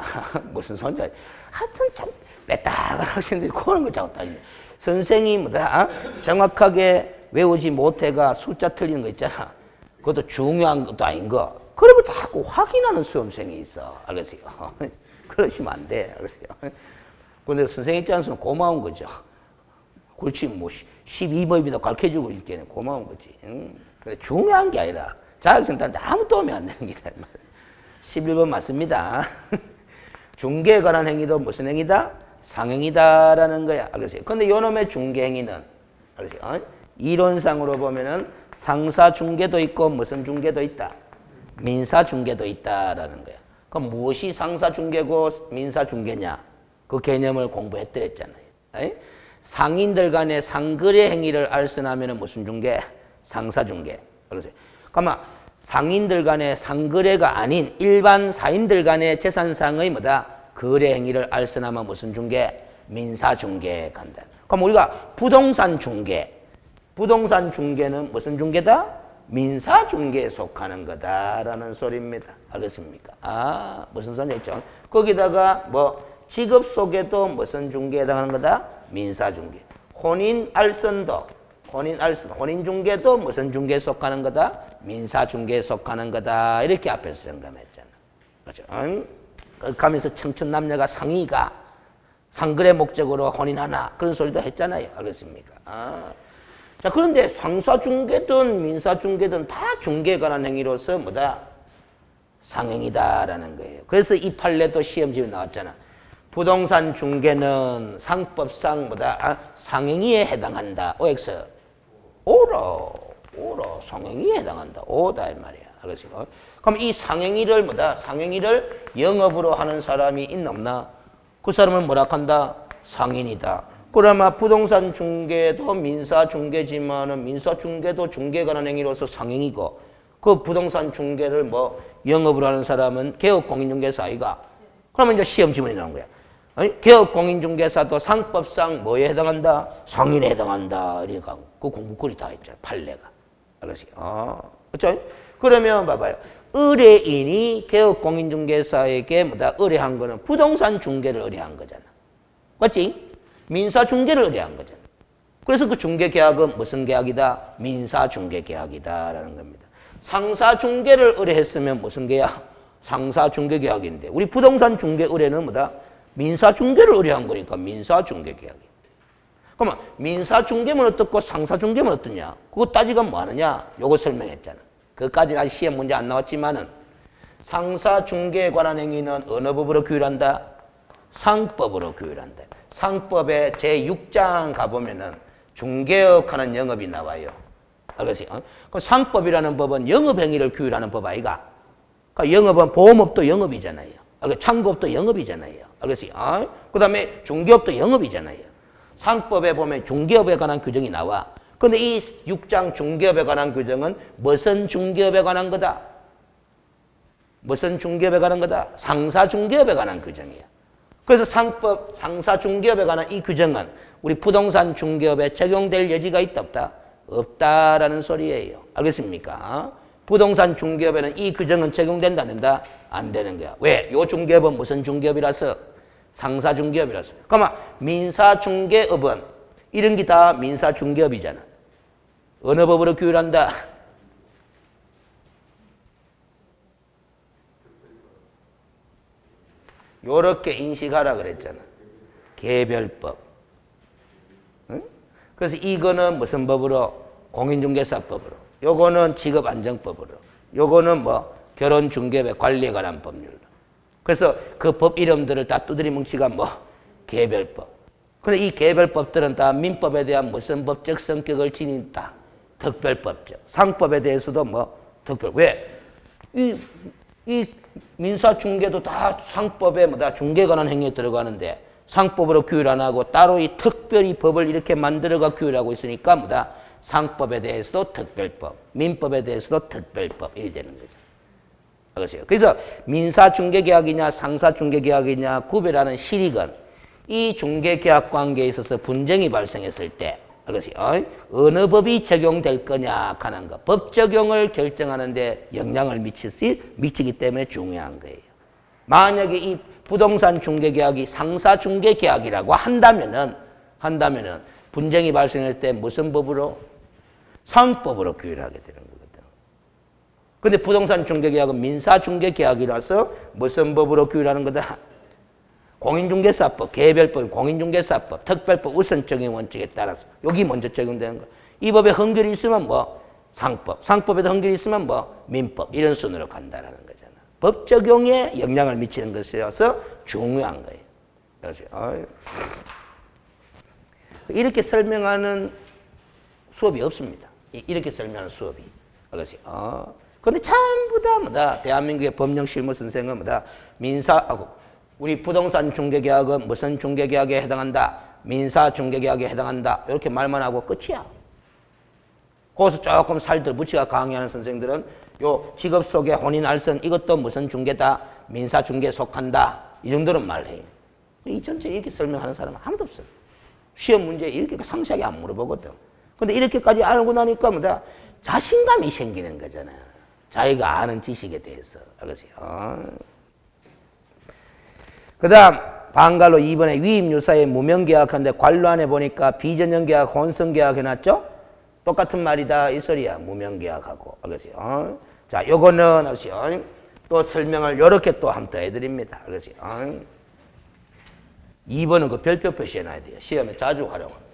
무슨 소리인지. 하여튼 참 빼딱한 학생들이 그런 걸 자꾸 따지네. 선생이 뭐다? 정확하게 외우지 못해가 숫자 틀리는 거 있잖아. 그것도 중요한 것도 아닌 거. 그러면 자꾸 확인하는 수험생이 있어. 알겠어요? 그러시면 안 돼. 알겠어요? 근데 선생님 입장에서는 고마운 거죠. 그렇지, 12번입니다. 가르쳐주고 있기에는 고마운 거지. 근데 중요한 게 아니라 자학생들한테 아무 도움이 안 되는 게 11번 맞습니다. 중개에 관한 행위도 무슨 행위다? 상행이다라는 거야. 알겠어요? 근데 요놈의 중개 행위는, 알겠어요? 이론상으로 보면은 상사중개도 있고 무슨 중개도 있다? 민사중개도 있다라는 거야. 그럼 무엇이 상사중개고 민사중개냐? 그 개념을 공부했더랬잖아요. 상인들 간의 상거래 행위를 알선하면 무슨 중개? 상사중개. 그러세요. 그러면 상인들 간의 상거래가 아닌 일반 사인들 간의 재산상의 뭐다? 거래 행위를 알선하면 무슨 중개? 민사중개 간다. 그럼 우리가 부동산 중개는 무슨 중개다? 민사중개에 속하는 거다라는 소리입니다. 알겠습니까? 무슨 소리죠? 거기다가 직업 속에도 무슨 중개에 해당하는 거다? 민사중개. 혼인 알선도 혼인 중개도 무슨 중개에 속하는 거다? 민사중개에 속하는 거다. 이렇게 앞에서 점검했잖아. 그렇죠? 가면서 청춘 남녀가 상의가 상거래 목적으로 혼인하나 그런 소리도 했잖아요. 알겠습니까? 자, 그런데 상사중개든 민사중개든 다 중개에 관한 행위로서 뭐다? 상행이다라는 거예요. 그래서 이 판례도 시험지에 나왔잖아. 부동산 중개는 상법상 뭐다? 상행위에 해당한다. OX. 오로 상행위에 해당한다. 오다 이 말이야. 알겠습니까? 그럼 이 상행위를 뭐다? 상행위를 영업으로 하는 사람이 있나 없나? 그 사람을 뭐라 한다? 상인이다. 그러면 부동산 중개도 민사 중개지만은 민사 중개도 중개에 관한 행위로서 상행이고 그 부동산 중개를 뭐 영업으로 하는 사람은 개업공인중개사 아이가? 그러면 이제 시험 지문이 나온 거야. 개업공인중개사도 상법상 뭐에 해당한다? 상인에 해당한다. 이러니까 그 공부거리 다 했잖아. 판례가. 알겠어요? 그렇죠? 그러면 봐봐요. 의뢰인이 개업공인중개사에게 뭐다? 의뢰한 거는 부동산 중개를 의뢰한 거잖아. 맞지? 민사 중개를 의뢰한 거잖아. 그래서 그 중개 계약은 무슨 계약이다? 민사 중개 계약이다라는 겁니다. 상사 중개를 의뢰했으면 무슨 계약? 상사 중개 계약인데 우리 부동산 중개 의뢰는 뭐다? 민사 중개를 의뢰한 거니까 민사 중개 계약이야. 그러면 민사 중개면 어떻고 상사 중개면 어떠냐? 그거 따지가 뭐 하느냐? 요거 설명했잖아. 그것까지는 아직 시험 문제 안 나왔지만은 상사 중개에 관한 행위는 어느 법으로 규율한다? 상법으로 규율한다. 상법의 제6장 가보면은 중개업 하는 영업이 나와요. 알겠어요? 그 상법이라는 법은 영업행위를 규율하는 법 아이가? 그러니까 영업은 보험업도 영업이잖아요. 창고업도 영업이잖아요. 알겠어요? 그 다음에 중개업도 영업이잖아요. 상법에 보면 중개업에 관한 규정이 나와. 근데 이 6장 중개업에 관한 규정은 무슨 중개업에 관한 거다? 무슨 중개업에 관한 거다? 상사 중개업에 관한 규정이야. 그래서 상법, 상사 중개업에 관한 이 규정은 우리 부동산 중개업에 적용될 여지가 있다 없다? 없다라는 소리예요. 알겠습니까? 부동산 중개업에는 이 규정은 적용된다 안 된다? 안 되는 거야. 왜? 요 중개업은 무슨 중개업이라서? 상사 중개업이라서. 그러면 민사 중개업은 이런 게 다 민사 중개업이잖아. 어느 법으로 규율한다? 요렇게 인식하라 그랬잖아. 개별법. 응? 그래서 이거는 무슨 법으로? 공인중개사법으로. 요거는 직업안정법으로. 요거는 뭐 결혼중개업의 관리에 관한 법률로. 그래서 그 법 이름들을 다 두드리 뭉치가 뭐 개별법. 근데 이 개별법들은 다 민법에 대한 무슨 법적 성격을 지닌다. 특별법적. 상법에 대해서도 뭐 특별. 왜? 이 민사중개도 다 상법에 뭐다 중개에 관한 행위에 들어가는데 상법으로 규율 안 하고 따로 이 특별히 법을 이렇게 만들어가 규율하고 있으니까 뭐다 상법에 대해서도 특별법, 민법에 대해서도 특별법 이렇게 되는 거죠. 알겠어요? 그래서 민사중개계약이냐 상사중개계약이냐 구별하는 실익은 이 중개계약 관계에 있어서 분쟁이 발생했을 때 알겠어요? 어느 법이 적용될 거냐 하는 거. 법 적용을 결정하는 데 영향을 미치기 때문에 중요한 거예요. 만약에 이 부동산 중개계약이 상사중개계약이라고 한다면은 분쟁이 발생할 때 무슨 법으로? 상법으로 규율하게 되는 거거든. 근데 부동산 중개계약은 민사중개계약이라서 무슨 법으로 규율하는 거다? 공인중개사법, 개별법, 공인중개사법, 특별법 우선적인 원칙에 따라서 여기 먼저 적용되는 거야. 이 법에 헌결이 있으면 뭐 상법, 상법에도 헌결이 있으면 뭐 민법 이런 순으로 간다라는 거잖아. 법 적용에 영향을 미치는 것이어서 중요한 거예요. 그래서 이렇게 설명하는 수업이 없습니다. 이렇게 설명하는 수업이. 그래서 근데 전부 다 뭐다 대한민국의 법령실무 선생은 뭐다 우리 부동산 중개계약은 무슨 중개계약에 해당한다? 민사 중개계약에 해당한다. 이렇게 말만 하고 끝이야. 거기서 조금 살들 붙이가 강의하는 선생들은 요 직업 속의 혼인 알선 이것도 무슨 중개다? 민사 중개에 속한다. 이 정도는 말해요. 이 전체 이렇게 설명하는 사람은 아무도 없어요. 시험 문제 이렇게 상세하게 안 물어보거든. 근데 이렇게까지 알고 나니까 뭐다? 자신감이 생기는 거잖아. 자기가 아는 지식에 대해서. 알겠어요? 그 다음 방갈로 2번에 위임유사의 무명계약한데 관로 안에 보니까 비전형계약, 혼성계약 해놨죠? 똑같은 말이다 이 소리야. 무명계약하고. 알겠어요? 자, 요거는 알겠어요? 또 설명을 요렇게 또 한번 더 해드립니다. 알겠어요? 2번은 그 별표 표시해놔야 돼요. 시험에 자주 활용합니다.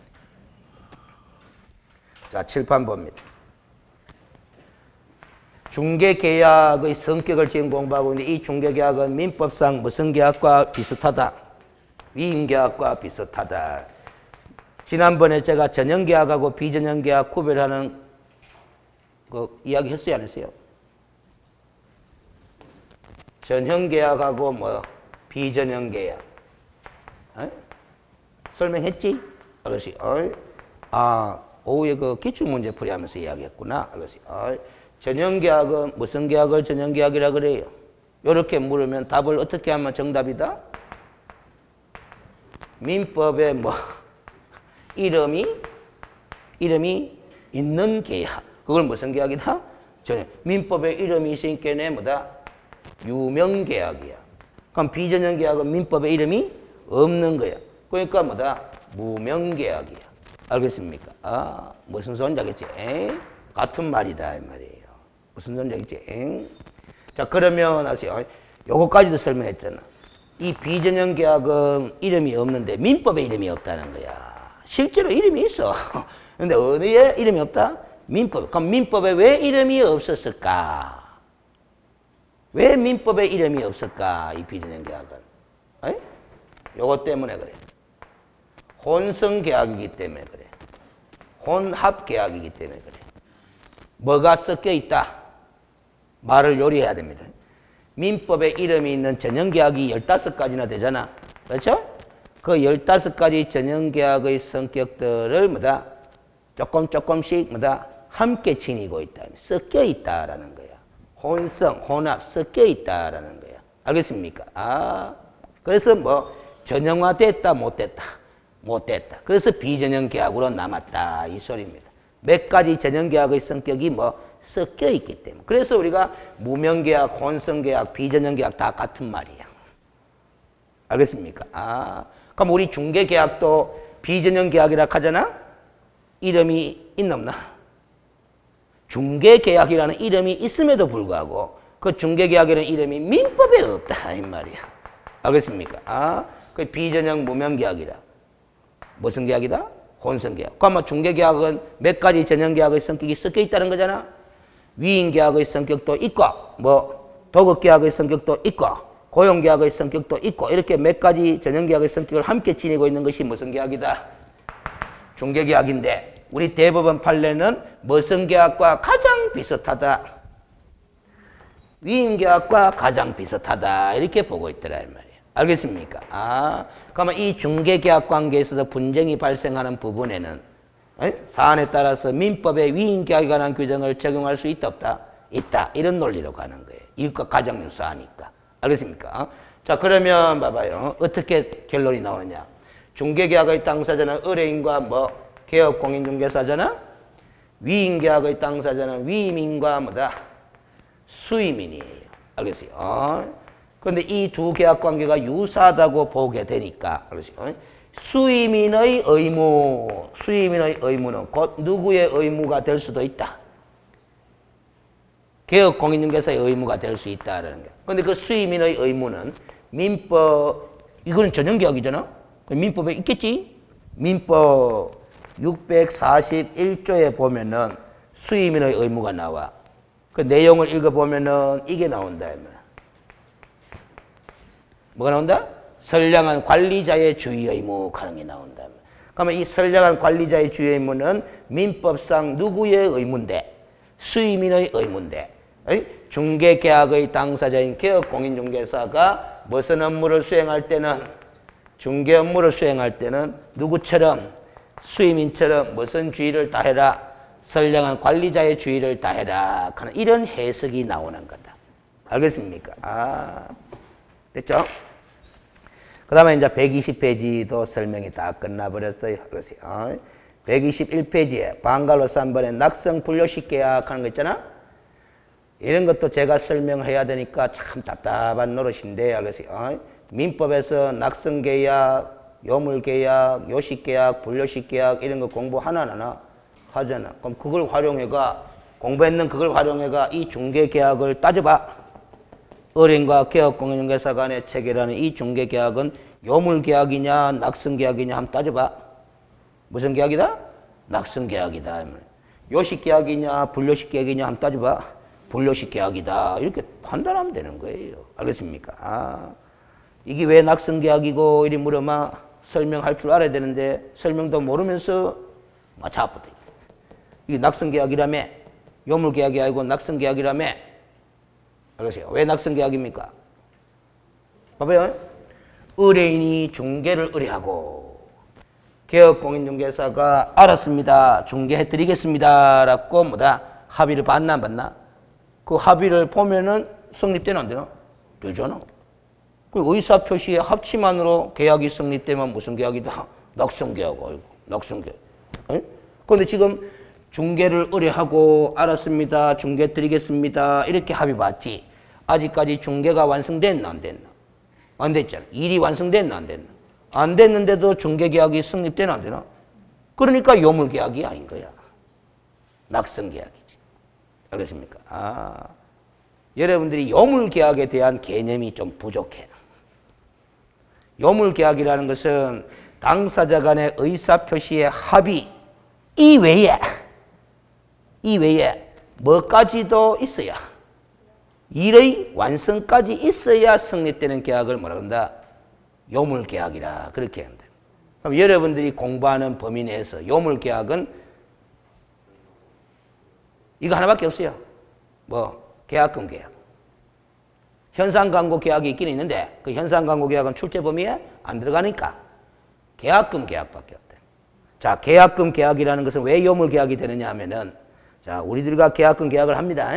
자, 칠판 봅니다. 중개계약의 성격을 지금 공부하고 있는데 이 중개계약은 민법상 무슨 계약과 비슷하다? 위임계약과 비슷하다. 지난번에 제가 전형계약하고 비전형계약 구별하는 그 이야기 했어요, 안 했어요? 전형계약하고 뭐 비전형계약 설명했지? 알았지? 오후에 그 기출문제 풀이하면서 이야기했구나. 알았지? 전형계약은 무슨 계약을 전형계약이라 그래요? 이렇게 물으면 답을 어떻게 하면 정답이다? 민법에 뭐 이름이 있는 계약. 그걸 무슨 계약이다? 민법에 이름이 있으니까 뭐다? 유명계약이야. 그럼 비전형계약은 민법에 이름이 없는 거야. 그러니까 뭐다? 무명계약이야. 알겠습니까? 무슨 소리인지 알겠지? 같은 말이다 이 말이에요. 무슨 소리인지 알겠지? 자, 그러면 아세요? 요거까지도 설명했잖아. 이 비전형계약은 이름이 없는데 민법에 이름이 없다는 거야. 실제로 이름이 있어. 근데 어디에 이름이 없다? 민법. 그럼 민법에 왜 이름이 없었을까? 왜 민법에 이름이 없을까? 이 비전형계약은. 요거 때문에 그래. 혼성계약이기 때문에 그래. 혼합계약이기 때문에 그래. 뭐가 섞여 있다? 말을 요리해야 됩니다. 민법에 이름이 있는 전형계약이 15가지나 되잖아. 그렇죠? 그 15가지 전형계약의 성격들을 뭐다? 조금씩 뭐다? 함께 지니고 있다. 섞여 있다라는 거야. 혼성, 혼합, 섞여 있다라는 거야. 알겠습니까? 그래서 뭐 전형화됐다, 못됐다. 못됐다. 그래서 비전형계약으로 남았다. 이 소리입니다. 몇 가지 전형계약의 성격이 뭐 섞여 있기 때문에. 그래서 우리가 무명계약, 혼성계약, 비전형계약 다 같은 말이야. 알겠습니까? 그럼 우리 중개계약도 비전형계약이라 하잖아? 이름이 있나 없나? 중개계약이라는 이름이 있음에도 불구하고 그 중개계약이라는 이름이 민법에 없다. 이 말이야. 알겠습니까? 그 비전형 무명계약이라. 무슨 계약이다? 혼성계약. 그럼 중개계약은 몇 가지 전형계약의 성격이 섞여 있다는 거잖아? 위임계약의 성격도 있고, 뭐, 도급계약의 성격도 있고, 고용계약의 성격도 있고, 이렇게 몇 가지 전형계약의 성격을 함께 지니고 있는 것이 무슨 계약이다? 중개계약인데, 우리 대법원 판례는 무슨 계약과 가장 비슷하다? 위임계약과 가장 비슷하다. 이렇게 보고 있더라, 이 말이에요. 알겠습니까? 그러면 이 중개계약 관계에 있어서 분쟁이 발생하는 부분에는 사안에 따라서 민법의 위임계약에 관한 규정을 적용할 수 있다, 없다? 있다. 이런 논리로 가는 거예요. 이것과 가장 유사하니까. 알겠습니까? 자, 그러면 봐봐요. 어떻게 결론이 나오느냐. 중개계약의 당사자는 의뢰인과 뭐 개업공인중개사잖아. 위임계약의 당사자는 위임인과 뭐다? 수임인이에요. 알겠어요? 그런데 이 두 계약 관계가 유사하다고 보게 되니까 수임인의 의무는 곧 누구의 의무가 될 수도 있다. 개업공인중개사의 의무가 될 수 있다라는 거야. 그런데 그 수임인의 의무는 민법, 이거는 전형계약이잖아. 민법에 있겠지? 민법 641조에 보면은 수임인의 의무가 나와. 그 내용을 읽어보면은 이게 나온다. 뭐가 나온다? 선량한 관리자의 주의 의무 하는 게 나온다. 그러면 이 선량한 관리자의 주의 의무는 민법상 누구의 의무인데? 수임인의 의무인데. 중개계약의 당사자인 개업공인중개사가 무슨 업무를 수행할 때는 중개 업무를 수행할 때는 누구처럼? 수임인처럼 무슨 주의를 다해라? 선량한 관리자의 주의를 다해라 하는 이런 해석이 나오는 거다. 알겠습니까? 됐죠? 그 다음에 이제 120페이지도 설명이 다 끝나버렸어요. 그래서 121페이지에 방갈로 3번에 낙성 분료식 계약 하는 거 있잖아? 이런 것도 제가 설명해야 되니까 참 답답한 노릇인데, 그래서 민법에서 낙성계약, 요물계약, 요식계약, 불요식계약 이런 거 공부 하나하나 하잖아. 그럼 그걸 활용해가 공부했는 그걸 활용해가 이 중개계약을 따져봐. 의뢰인과 개업공인중개사 간에 체결하는 이 중개계약은 요물계약이냐 낙성계약이냐 한번 따져봐. 무슨 계약이다? 낙성계약이다. 요식계약이냐 불요식계약이냐 한번 따져봐. 불요식계약이다. 이렇게 판단하면 되는 거예요. 알겠습니까? 이게 왜 낙성계약이고 이리 물어봐 설명할 줄 알아야 되는데 설명도 모르면서 맞춰버려. 이게 낙성계약이라며 요물계약이 아니고 낙성계약이라며. 알겠어요? 왜 낙성계약입니까? 봐봐요. 의뢰인이 중개를 의뢰하고 개업공인중개사가 알았습니다. 중개해드리겠습니다. 라고 뭐다? 합의를 받나 안 받나? 그 합의를 보면은 성립되나 안 되나? 되잖아. 그 의사표시에 합치만으로 계약이 성립되면 무슨 계약이다? 낙성계약. 아이고, 낙성계약. 그런데 지금 중개를 의뢰하고 알았습니다. 중개 드리겠습니다. 이렇게 합의 받지. 아직까지 중개가 완성됐나 안 됐나? 안 됐잖아. 일이 완성됐나 안 됐나? 안 됐는데도 중개계약이 성립되나 안 되나? 그러니까 요물계약이 아닌 거야. 낙성계약이지. 알겠습니까? 여러분들이 요물계약에 대한 개념이 좀 부족해. 요물계약이라는 것은 당사자 간의 의사표시의 합의 이외에 뭐까지도 있어야 일의 완성까지 있어야 성립되는 계약을 뭐라 한다? 요물계약이라 그렇게 한다. 그럼 여러분들이 공부하는 범위 내에서 요물계약은 이거 하나밖에 없어요. 뭐 계약금 계약. 현상광고 계약이 있긴 있는데 그 현상광고 계약은 출제 범위에 안 들어가니까 계약금 계약밖에 없다. 자, 계약금 계약이라는 것은 왜 요물계약이 되느냐 하면은 자, 우리들과 계약금 계약을 합니다.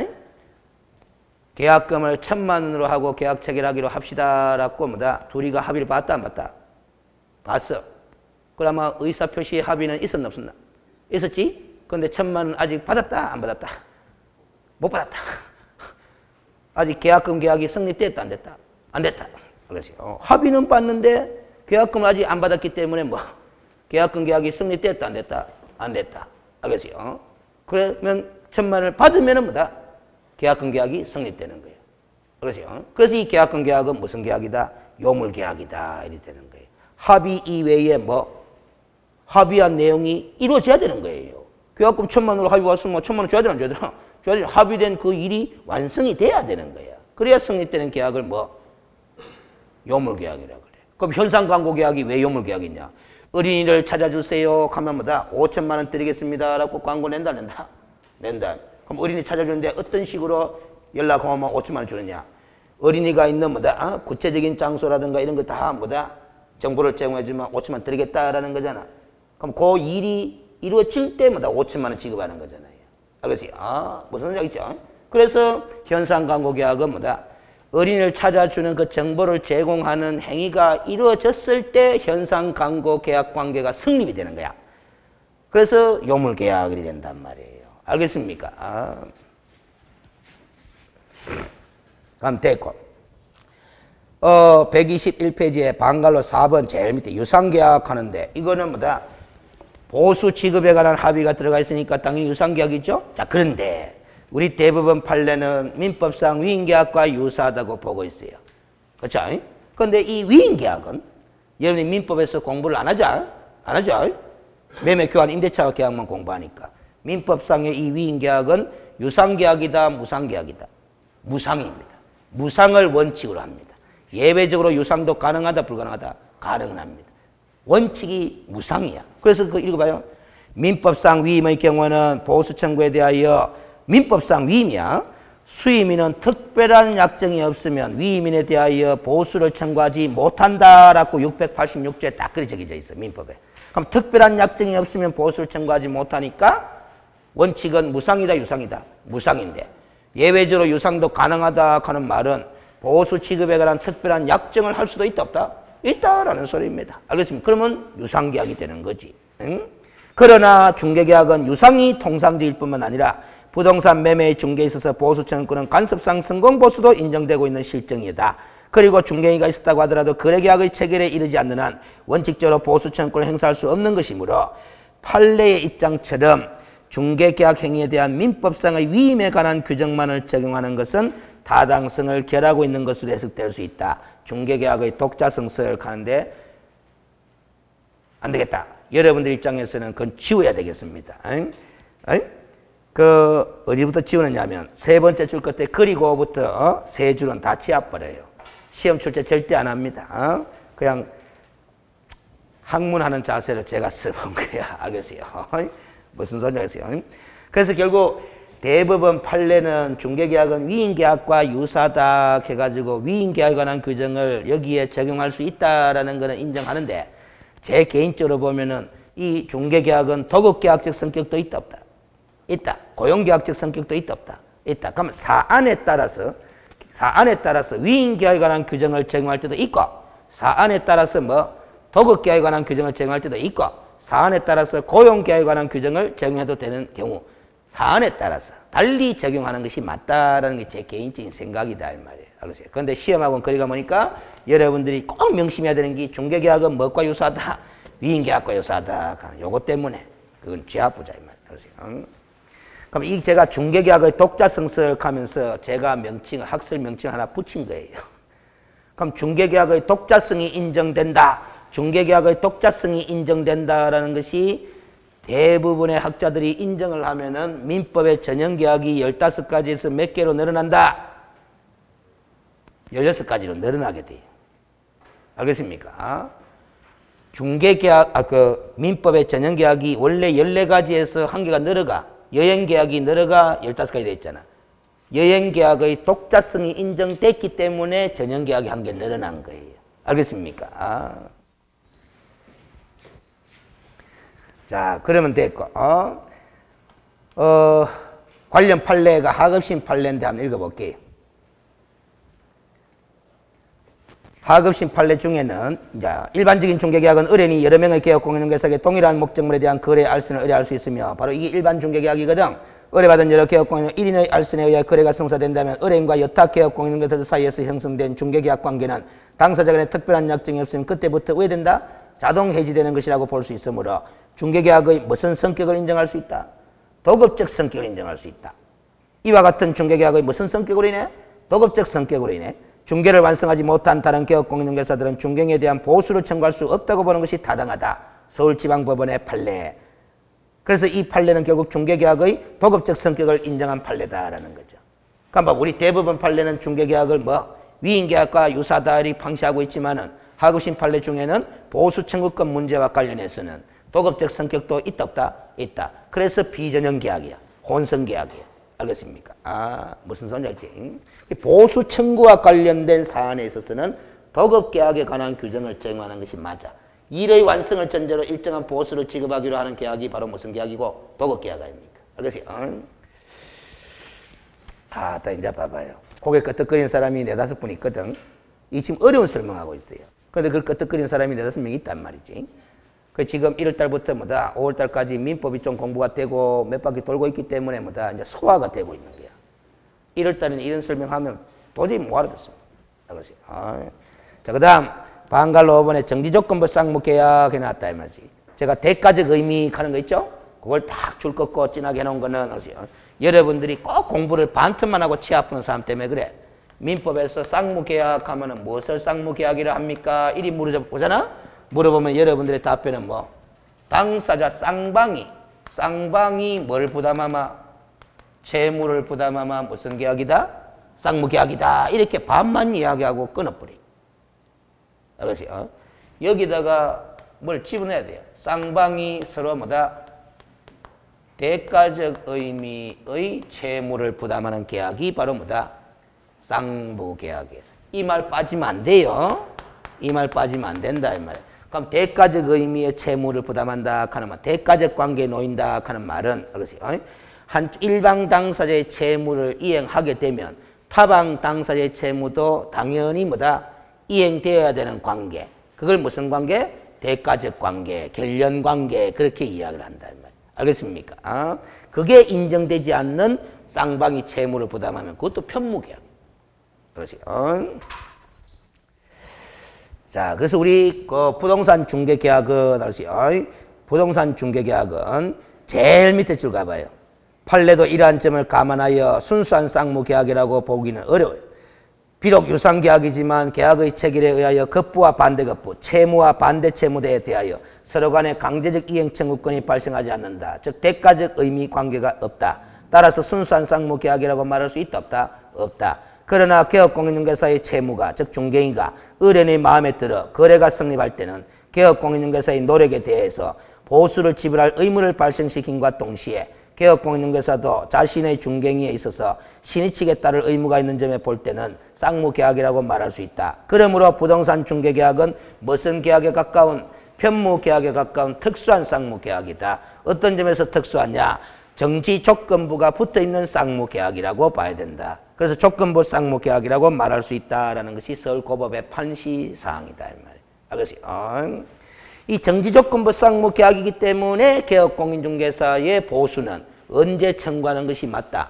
계약금을 1,000만 원으로 하고 계약 체결하기로 합시다라고 뭐다? 둘이가 합의를 봤다 안 봤다? 봤어. 그러면 의사표시 합의는 있었나 없었나? 있었지? 그런데 1,000만 원 아직 받았다 안 받았다? 못 받았다. 아직 계약금 계약이 성립됐다 안 됐다? 안 됐다. 그래서 합의는 받는데 계약금을 아직 안 받았기 때문에 뭐 계약금 계약이 성립됐다 안 됐다? 안 됐다. 알겠어요? 그러면 1,000만 원을 받으면은 뭐다? 계약금 계약이 성립되는 거예요. 그렇죠? 그래서 이 계약금 계약은 무슨 계약이다? 요물계약이다. 이렇게 되는 거예요. 합의 이외에 뭐 합의한 내용이 이루어져야 되는 거예요. 계약금 1,000만 원으로 합의 왔으면 1,000만 원 줘야 되나 안 줘야 되나? 줘야 되나? 합의된 그 일이 완성이 돼야 되는 거야. 그래야 성립되는 계약을 뭐 요물계약이라고 그래. 그럼 현상광고 계약이 왜 요물계약이냐? 어린이를 찾아주세요. 하면 뭐다? 5,000만 원 드리겠습니다. 라고 광고 낸다, 낸다? 낸다. 그럼 어린이 찾아주는데 어떤 식으로 연락하면 5,000만 원 주느냐? 어린이가 있는 뭐다? 구체적인 장소라든가 이런 거 다 뭐다? 정보를 제공해주면 5,000만 원 드리겠다라는 거잖아. 그럼 그 일이 이루어질 때마다 5,000만 원 지급하는 거잖아요. 알겠어요? 무슨 소리 있죠? 그래서 현상광고 계약은 뭐다? 어린이를 찾아주는 그 정보를 제공하는 행위가 이루어졌을 때 현상광고 계약 관계가 성립이 되는 거야. 그래서 요물계약이 된단 말이에요. 알겠습니까? 그럼 됐고. 121페이지에 방갈로 4번 제일 밑에 유상계약 하는데 이거는 뭐다? 보수 지급에 관한 합의가 들어가 있으니까 당연히 유상계약이죠? 자, 그런데 우리 대법원 판례는 민법상 위임계약과 유사하다고 보고 있어요. 그렇죠? 그런데 이 위임계약은 여러분이 민법에서 공부를 안 하죠? 안 하죠? 매매교환 임대차 계약만 공부하니까. 민법상의 이 위임계약은 유상계약이다, 무상계약이다? 무상입니다. 무상을 원칙으로 합니다. 예외적으로 유상도 가능하다, 불가능하다? 가능은 합니다. 원칙이 무상이야. 그래서 그거 읽어봐요. 민법상 위임의 경우는 보수 청구에 대하여 민법상 위임이야. 수임인은 특별한 약정이 없으면 위임인에 대하여 보수를 청구하지 못한다라고 686조에 딱 그리 적혀져 있어, 민법에. 그럼 특별한 약정이 없으면 보수를 청구하지 못하니까 원칙은 무상이다, 유상이다? 무상인데 예외적으로 유상도 가능하다 하는 말은 보수 취급에 관한 특별한 약정을 할 수도 있다, 없다? 있다라는 소리입니다. 알겠습니까? 그러면 유상계약이 되는 거지. 응? 그러나 중개계약은 유상이 통상적일 뿐만 아니라 부동산 매매의 중개에 있어서 보수 청구권은 간섭상 성공보수도 인정되고 있는 실정이다. 그리고 중개행위가 있었다고 하더라도 거래계약의 체결에 이르지 않는 한 원칙적으로 보수청구권을 행사할 수 없는 것이므로 판례의 입장처럼 중개계약 행위에 대한 민법상의 위임에 관한 규정만을 적용하는 것은 타당성을 결하고 있는 것으로 해석될 수 있다. 중개계약의 독자성 서약하는데 안 되겠다. 여러분들 입장에서는 그건 지워야 되겠습니다. 그 어디부터 지우느냐면 세 번째 줄 끝에 그리고부터 세 줄은 다 지워버려요. 시험 출제 절대 안 합니다. 그냥 학문하는 자세로 제가 써본 거야. 알겠어요? 무슨 소리 하겠어요? 그래서 결국 대법원 판례는 중개계약은 위임계약과 유사다 해가지고 위임계약에 관한 규정을 여기에 적용할 수 있다라는 것은 인정하는데 제 개인적으로 보면은 이 중개계약은 도급계약적 성격도 있다 없다? 있다. 고용계약적 성격도 있다 없다? 있다. 그러면 사안에 따라서 위임계약에 관한 규정을 적용할 때도 있고 사안에 따라서 도급계약에 관한 규정을 적용할 때도 있고 사안에 따라서 고용계약에 관한 규정을 적용해도 되는 경우 사안에 따라서 달리 적용하는 것이 맞다라는 게 제 개인적인 생각이다 이 말이에요. 알겠어요? 그런데 시험하고는 거리가 보니까 여러분들이 꼭 명심해야 되는 게 중개계약은 뭐과 유사하다? 위임계약과 유사하다. 요거 때문에 그건 죄악부자 이 말이에요. 알겠어요? 그럼 이 제가 중개계약의 독자성 서약하면서 제가 명칭을 학설 명칭 하나 붙인 거예요. 그럼 중개계약의 독자성이 인정된다. 중개계약의 독자성이 인정된다라는 것이 대부분의 학자들이 인정을 하면은 민법의 전형계약이 15가지에서 몇 개로 늘어난다? 16가지로 늘어나게 돼요. 알겠습니까? 중개계약, 민법의 전형계약이 원래 14가지에서 한 개가 늘어가. 여행계약이 늘어가 15가지 되어 있잖아. 여행계약의 독자성이 인정됐기 때문에 전형계약이 한 개 늘어난 거예요. 알겠습니까? 자, 그러면 됐고, 관련 판례가 하급심 판례인데 한번 읽어볼게요. 하급심 판례 중에는, 일반적인 중개계약은 의뢰인이 여러 명의 개업공인중개사에게 동일한 목적물에 대한 거래 알선을 의뢰할 수 있으며, 바로 이게 일반 중개계약이거든. 의뢰받은 여러 개업공인 1인의 알선에 의해 거래가 성사된다면, 의뢰인과 여타 개업공인중개사 사이에서 형성된 중개계약 관계는 당사자 간에 특별한 약정이 없으면 그때부터 왜 된다? 자동 해지되는 것이라고 볼 수 있으므로, 중개계약의 무슨 성격을 인정할 수 있다? 도급적 성격을 인정할 수 있다. 이와 같은 중개계약의 무슨 성격으로 인해? 도급적 성격으로 인해 중개를 완성하지 못한 다른 개업공인중개사들은 중개에 대한 보수를 청구할 수 없다고 보는 것이 타당하다. 서울지방법원의 판례. 그래서 이 판례는 결국 중개계약의 도급적 성격을 인정한 판례다라는 거죠. 그러니까 우리 대법원 판례는 중개계약을 위임계약과 유사다리 방시하고 있지만은 하급심 판례 중에는 보수 청구권 문제와 관련해서는 도급적 성격도 있다 없다? 있다. 그래서 비전형 계약이야. 혼성 계약이야. 알겠습니까? 무슨 소리인지 알지? 보수 청구와 관련된 사안에 있어서는 도급 계약에 관한 규정을 적용하는 것이 맞아. 일의 완성을 전제로 일정한 보수를 지급하기로 하는 계약이 바로 무슨 계약이고? 도급 계약 아닙니까? 알겠어요? 이제 봐봐요. 고개 끄덕거리는 사람이 4-5분 있거든. 이 지금 어려운 설명하고 있어요. 근데 그걸 끄덕거리는 사람이 4-5명 있단 말이지. 그 지금 1월달부터 5월달까지 민법이 좀 공부가 되고 몇 바퀴 돌고 있기 때문에 이제 소화가 되고 있는 거야. 1월달에는 이런 설명하면 도저히 못 알아듣습니다. 자, 그 다음, 방갈로 5번에 정지조건부 쌍무계약 해놨다, 이 말이지. 제가 대가적 의미 하는 거 있죠? 그걸 딱 줄 긋고 진하게 해놓은 거는, 여러분들이 꼭 공부를 반틈만 하고 치아 푸는 사람 때문에 그래. 민법에서 쌍무계약 하면은 무엇을 쌍무계약이라 합니까? 이리 물어보잖아? 물어보면 여러분들의 답변은 당사자 쌍방이 뭘 부담하마? 채무를 부담하마 무슨 계약이다? 쌍무계약이다. 이렇게 반만 이야기하고 끊어버려. 알겠어요? 여기다가 뭘 집어넣어야 돼요. 쌍방이 서로 대가적 의미의 채무를 부담하는 계약이 바로 쌍무계약이에요. 이 말 빠지면 안 돼요. 이 말 빠지면 안 된다 이 말이에요. 그럼 대가적 의미의 채무를 부담한다 하는 말, 대가적 관계에 놓인다 하는 말은 한 일방 당사자의 채무를 이행하게 되면 타방 당사자의 채무도 당연히 이행되어야 되는 관계. 그걸 무슨 관계? 대가적 관계, 결련 관계 그렇게 이야기를 한다 이 말이에요. 알겠습니까? 그게 인정되지 않는 쌍방이 채무를 부담하면 그것도 편무계약. 그렇지? 자, 그래서 우리 그 부동산 중개계약은 알았어요. 부동산 중개계약은 제일 밑에 줄 가봐요. 판례도 이러한 점을 감안하여 순수한 쌍무계약이라고 보기는 어려워요. 비록 유상계약이지만 계약의 체결에 의하여 급부와 반대급부, 채무와 반대채무대에 대하여 서로 간에 강제적 이행 청구권이 발생하지 않는다. 즉 대가적 의미 관계가 없다. 따라서 순수한 쌍무계약이라고 말할 수 있다 없다? 없다. 그러나 개업공인중개사의 채무가 즉 중개인과 의뢰인의 마음에 들어 거래가 성립할 때는 개업공인중개사의 노력에 대해서 보수를 지불할 의무를 발생시킨과 동시에 개업공인중개사도 자신의 중개인에 있어서 신의 측에 따를 의무가 있는 점에 볼 때는 쌍무계약이라고 말할 수 있다. 그러므로 부동산 중개계약은 무슨 계약에 가까운 편무계약에 가까운 특수한 쌍무계약이다. 어떤 점에서 특수하냐? 정지 조건부가 붙어있는 쌍무계약이라고 봐야 된다. 그래서 조건부 쌍무계약이라고 말할 수 있다라는 것이 서울고법의 판시사항이다. 이 말이에요. 알겠어요? 이 정지조건부 쌍무계약이기 때문에 개업공인중개사의 보수는 언제 청구하는 것이 맞다?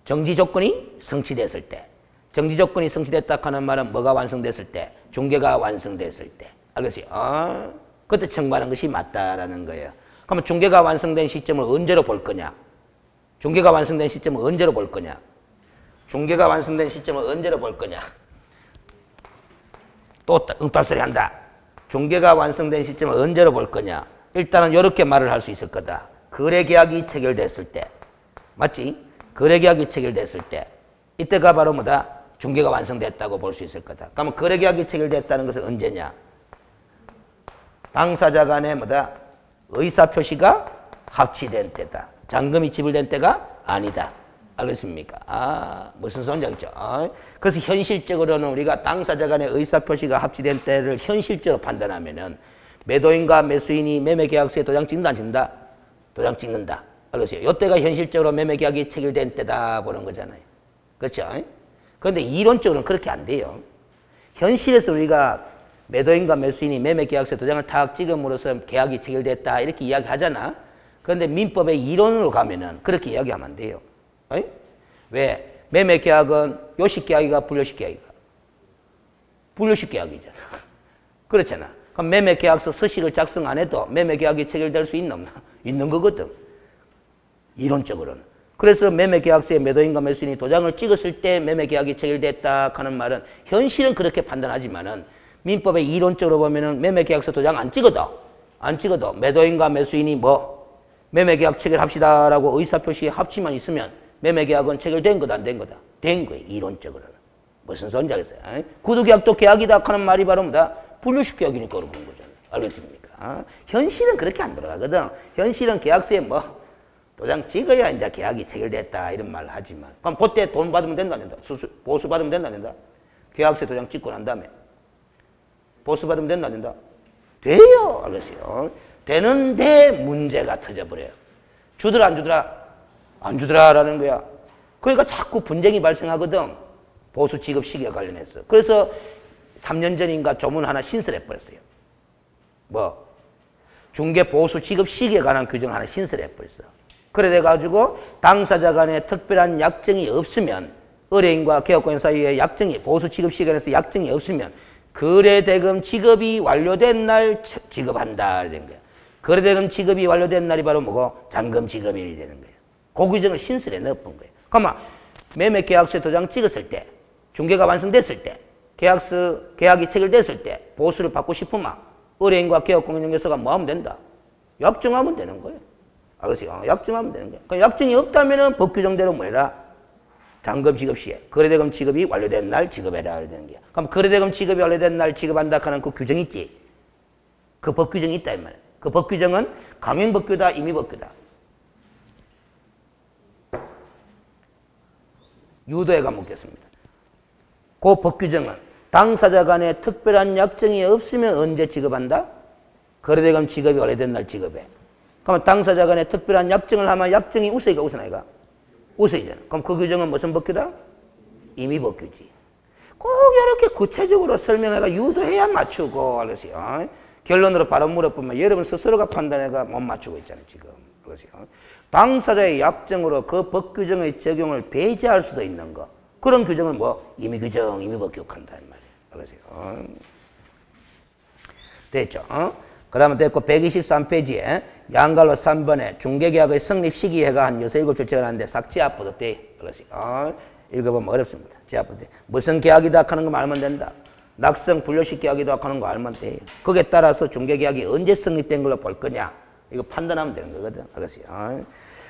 정지조건이 성취됐을 때. 정지조건이 성취됐다 하는 말은 뭐가 완성됐을 때? 중개가 완성됐을 때. 알겠어요? 그때 청구하는 것이 맞다라는 거예요. 그러면 중개가 완성된 시점을 언제로 볼 거냐? 중개가 완성된 시점을 언제로 볼 거냐? 중개가 완성된 시점을 언제로 볼 거냐? 또 응따소리 한다. 중개가 완성된 시점을 언제로 볼 거냐? 일단은 이렇게 말을 할 수 있을 거다. 거래계약이 체결됐을 때. 맞지? 거래계약이 체결됐을 때. 이때가 바로 뭐다? 중개가 완성됐다고 볼 수 있을 거다. 그러면 거래계약이 체결됐다는 것은 언제냐? 당사자 간에 뭐다? 의사표시가 합치된 때다. 잔금이 지불된 때가 아니다. 알겠습니까? 무슨 소리인지 알겠죠? 그래서 현실적으로는 우리가 당사자 간의 의사표시가 합치된 때를 현실적으로 판단하면은 매도인과 매수인이 매매계약서에 도장 찍는다, 안 찍는다? 도장 찍는다. 알겠어요? 이때가 현실적으로 매매계약이 체결된 때다 보는 거잖아요. 그렇죠? 그런데 이론적으로는 그렇게 안 돼요. 현실에서 우리가 매도인과 매수인이 매매계약서에 도장을 탁 찍음으로써 계약이 체결됐다 이렇게 이야기하잖아. 그런데 민법의 이론으로 가면은 그렇게 이야기하면 안 돼요. 왜? 매매계약은 요식계약이가 불요식계약이가? 불요식계약이잖아. 그렇잖아. 그럼 매매계약서 서식을 작성 안 해도 매매계약이 체결될 수 있나 없나? 있는 거거든. 이론적으로는. 그래서 매매계약서에 매도인과 매수인이 도장을 찍었을 때 매매계약이 체결됐다 하는 말은 현실은 그렇게 판단하지만은 민법의 이론적으로 보면은 매매계약서 도장 안 찍어도 매도인과 매수인이 뭐 매매계약 체결합시다라고 의사표시에 합치만 있으면 매매계약은 체결된 거다, 안 된 거다? 된 거예요, 이론적으로는. 무슨 소리인지 알겠어요? 구두계약도 계약이다 하는 말이 바로 뭐다? 분류식 계약이니까 그런 거잖아요. 알겠습니까? 현실은 그렇게 안 돌아가거든. 현실은 계약서에 뭐 도장 찍어야 이제 계약이 체결됐다 이런 말을 하지만 그럼 그때 돈 받으면 된다, 안 된다? 보수 받으면 된다, 안 된다? 계약서에 도장 찍고 난 다음에 보수 받으면 된다, 안 된다? 돼요. 알겠어요? 되는데 문제가 터져버려요. 주더라, 안 주더라? 안 주더라라는 거야. 그러니까 자꾸 분쟁이 발생하거든. 보수 지급 시기에 관련해서. 그래서 3년 전인가 조문 하나 신설해버렸어요. 뭐? 중개 보수 지급 시기에 관한 규정을 하나 신설해버렸어. 그래 돼가지고 당사자 간에 특별한 약정이 없으면 의뢰인과 개업권 사이에 약정이 보수 지급 시기에 관해서 약정이 없으면 거래대금 지급이 완료된 날 지급한다 된 거야. 거래대금 지급이 완료된 날이 바로 뭐고? 잔금 지급일이 되는 거예요. 그 규정을 신설해 넣어본 거예요. 그러면 매매계약서에 도장 찍었을 때, 중개가 완성됐을 때, 계약이 체결됐을 때 보수를 받고 싶으면 의뢰인과 개업공인중개사가 뭐 하면 된다? 약정하면 되는 거예요. 알겠어요? 약정하면 되는 거예요. 그럼 약정이 없다면은 법 규정대로 뭐 해라? 잔금 지급 시에 거래대금 지급이 완료된 날 지급해라 되는 거야. 그럼 거래대금 지급이 완료된 날 지급한다 하는 그 규정 있지? 그 법 규정이 있다 이 말이야. 그 법 규정은 강행법규다, 임의법규다. 유도회가 묻겠습니다. 그 법규정은 당사자 간에 특별한 약정이 없으면 언제 지급한다? 거래대금 지급이 완료된 날 지급해. 그러면 당사자 간에 특별한 약정을 하면 약정이 우서이가 우서나이가? 우서이잖아. 그럼 그 규정은 무슨 법규다? 임의법규지. 꼭 이렇게 구체적으로 설명해가 유도해야 맞추고 알겠어요. 결론으로 바로 물어보면 여러분 스스로가 판단해가 못 맞추고 있잖아요 지금. 그렇죠? 당사자의 약정으로 그 법규정의 적용을 배제할 수도 있는 거. 그런 규정을 뭐 임의규정, 임의법규 한다 이 말이에요. 그렇죠? 됐죠? 그러면 됐고 123페이지에 양갈로 3번에 중개계약의 성립 시기해가 한 6, 7줄 적어놨는데 싹 지압부도 돼. 그렇지. 읽어보면 어렵습니다. 지압부도 돼. 무슨 계약이다 하는 거 알면 된다. 낙성 분료식 계약이다 하는 거 알면 돼요. 거기에 따라서 중개계약이 언제 성립된 걸로 볼 거냐. 이거 판단하면 되는 거거든. 알겠어요?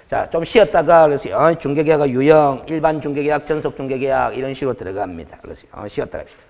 자, 좀 쉬었다가, 그래서 중개계약의 유형, 일반 중개계약, 전속 중개계약 이런 식으로 들어갑니다. 그래서 쉬었다가 합시다.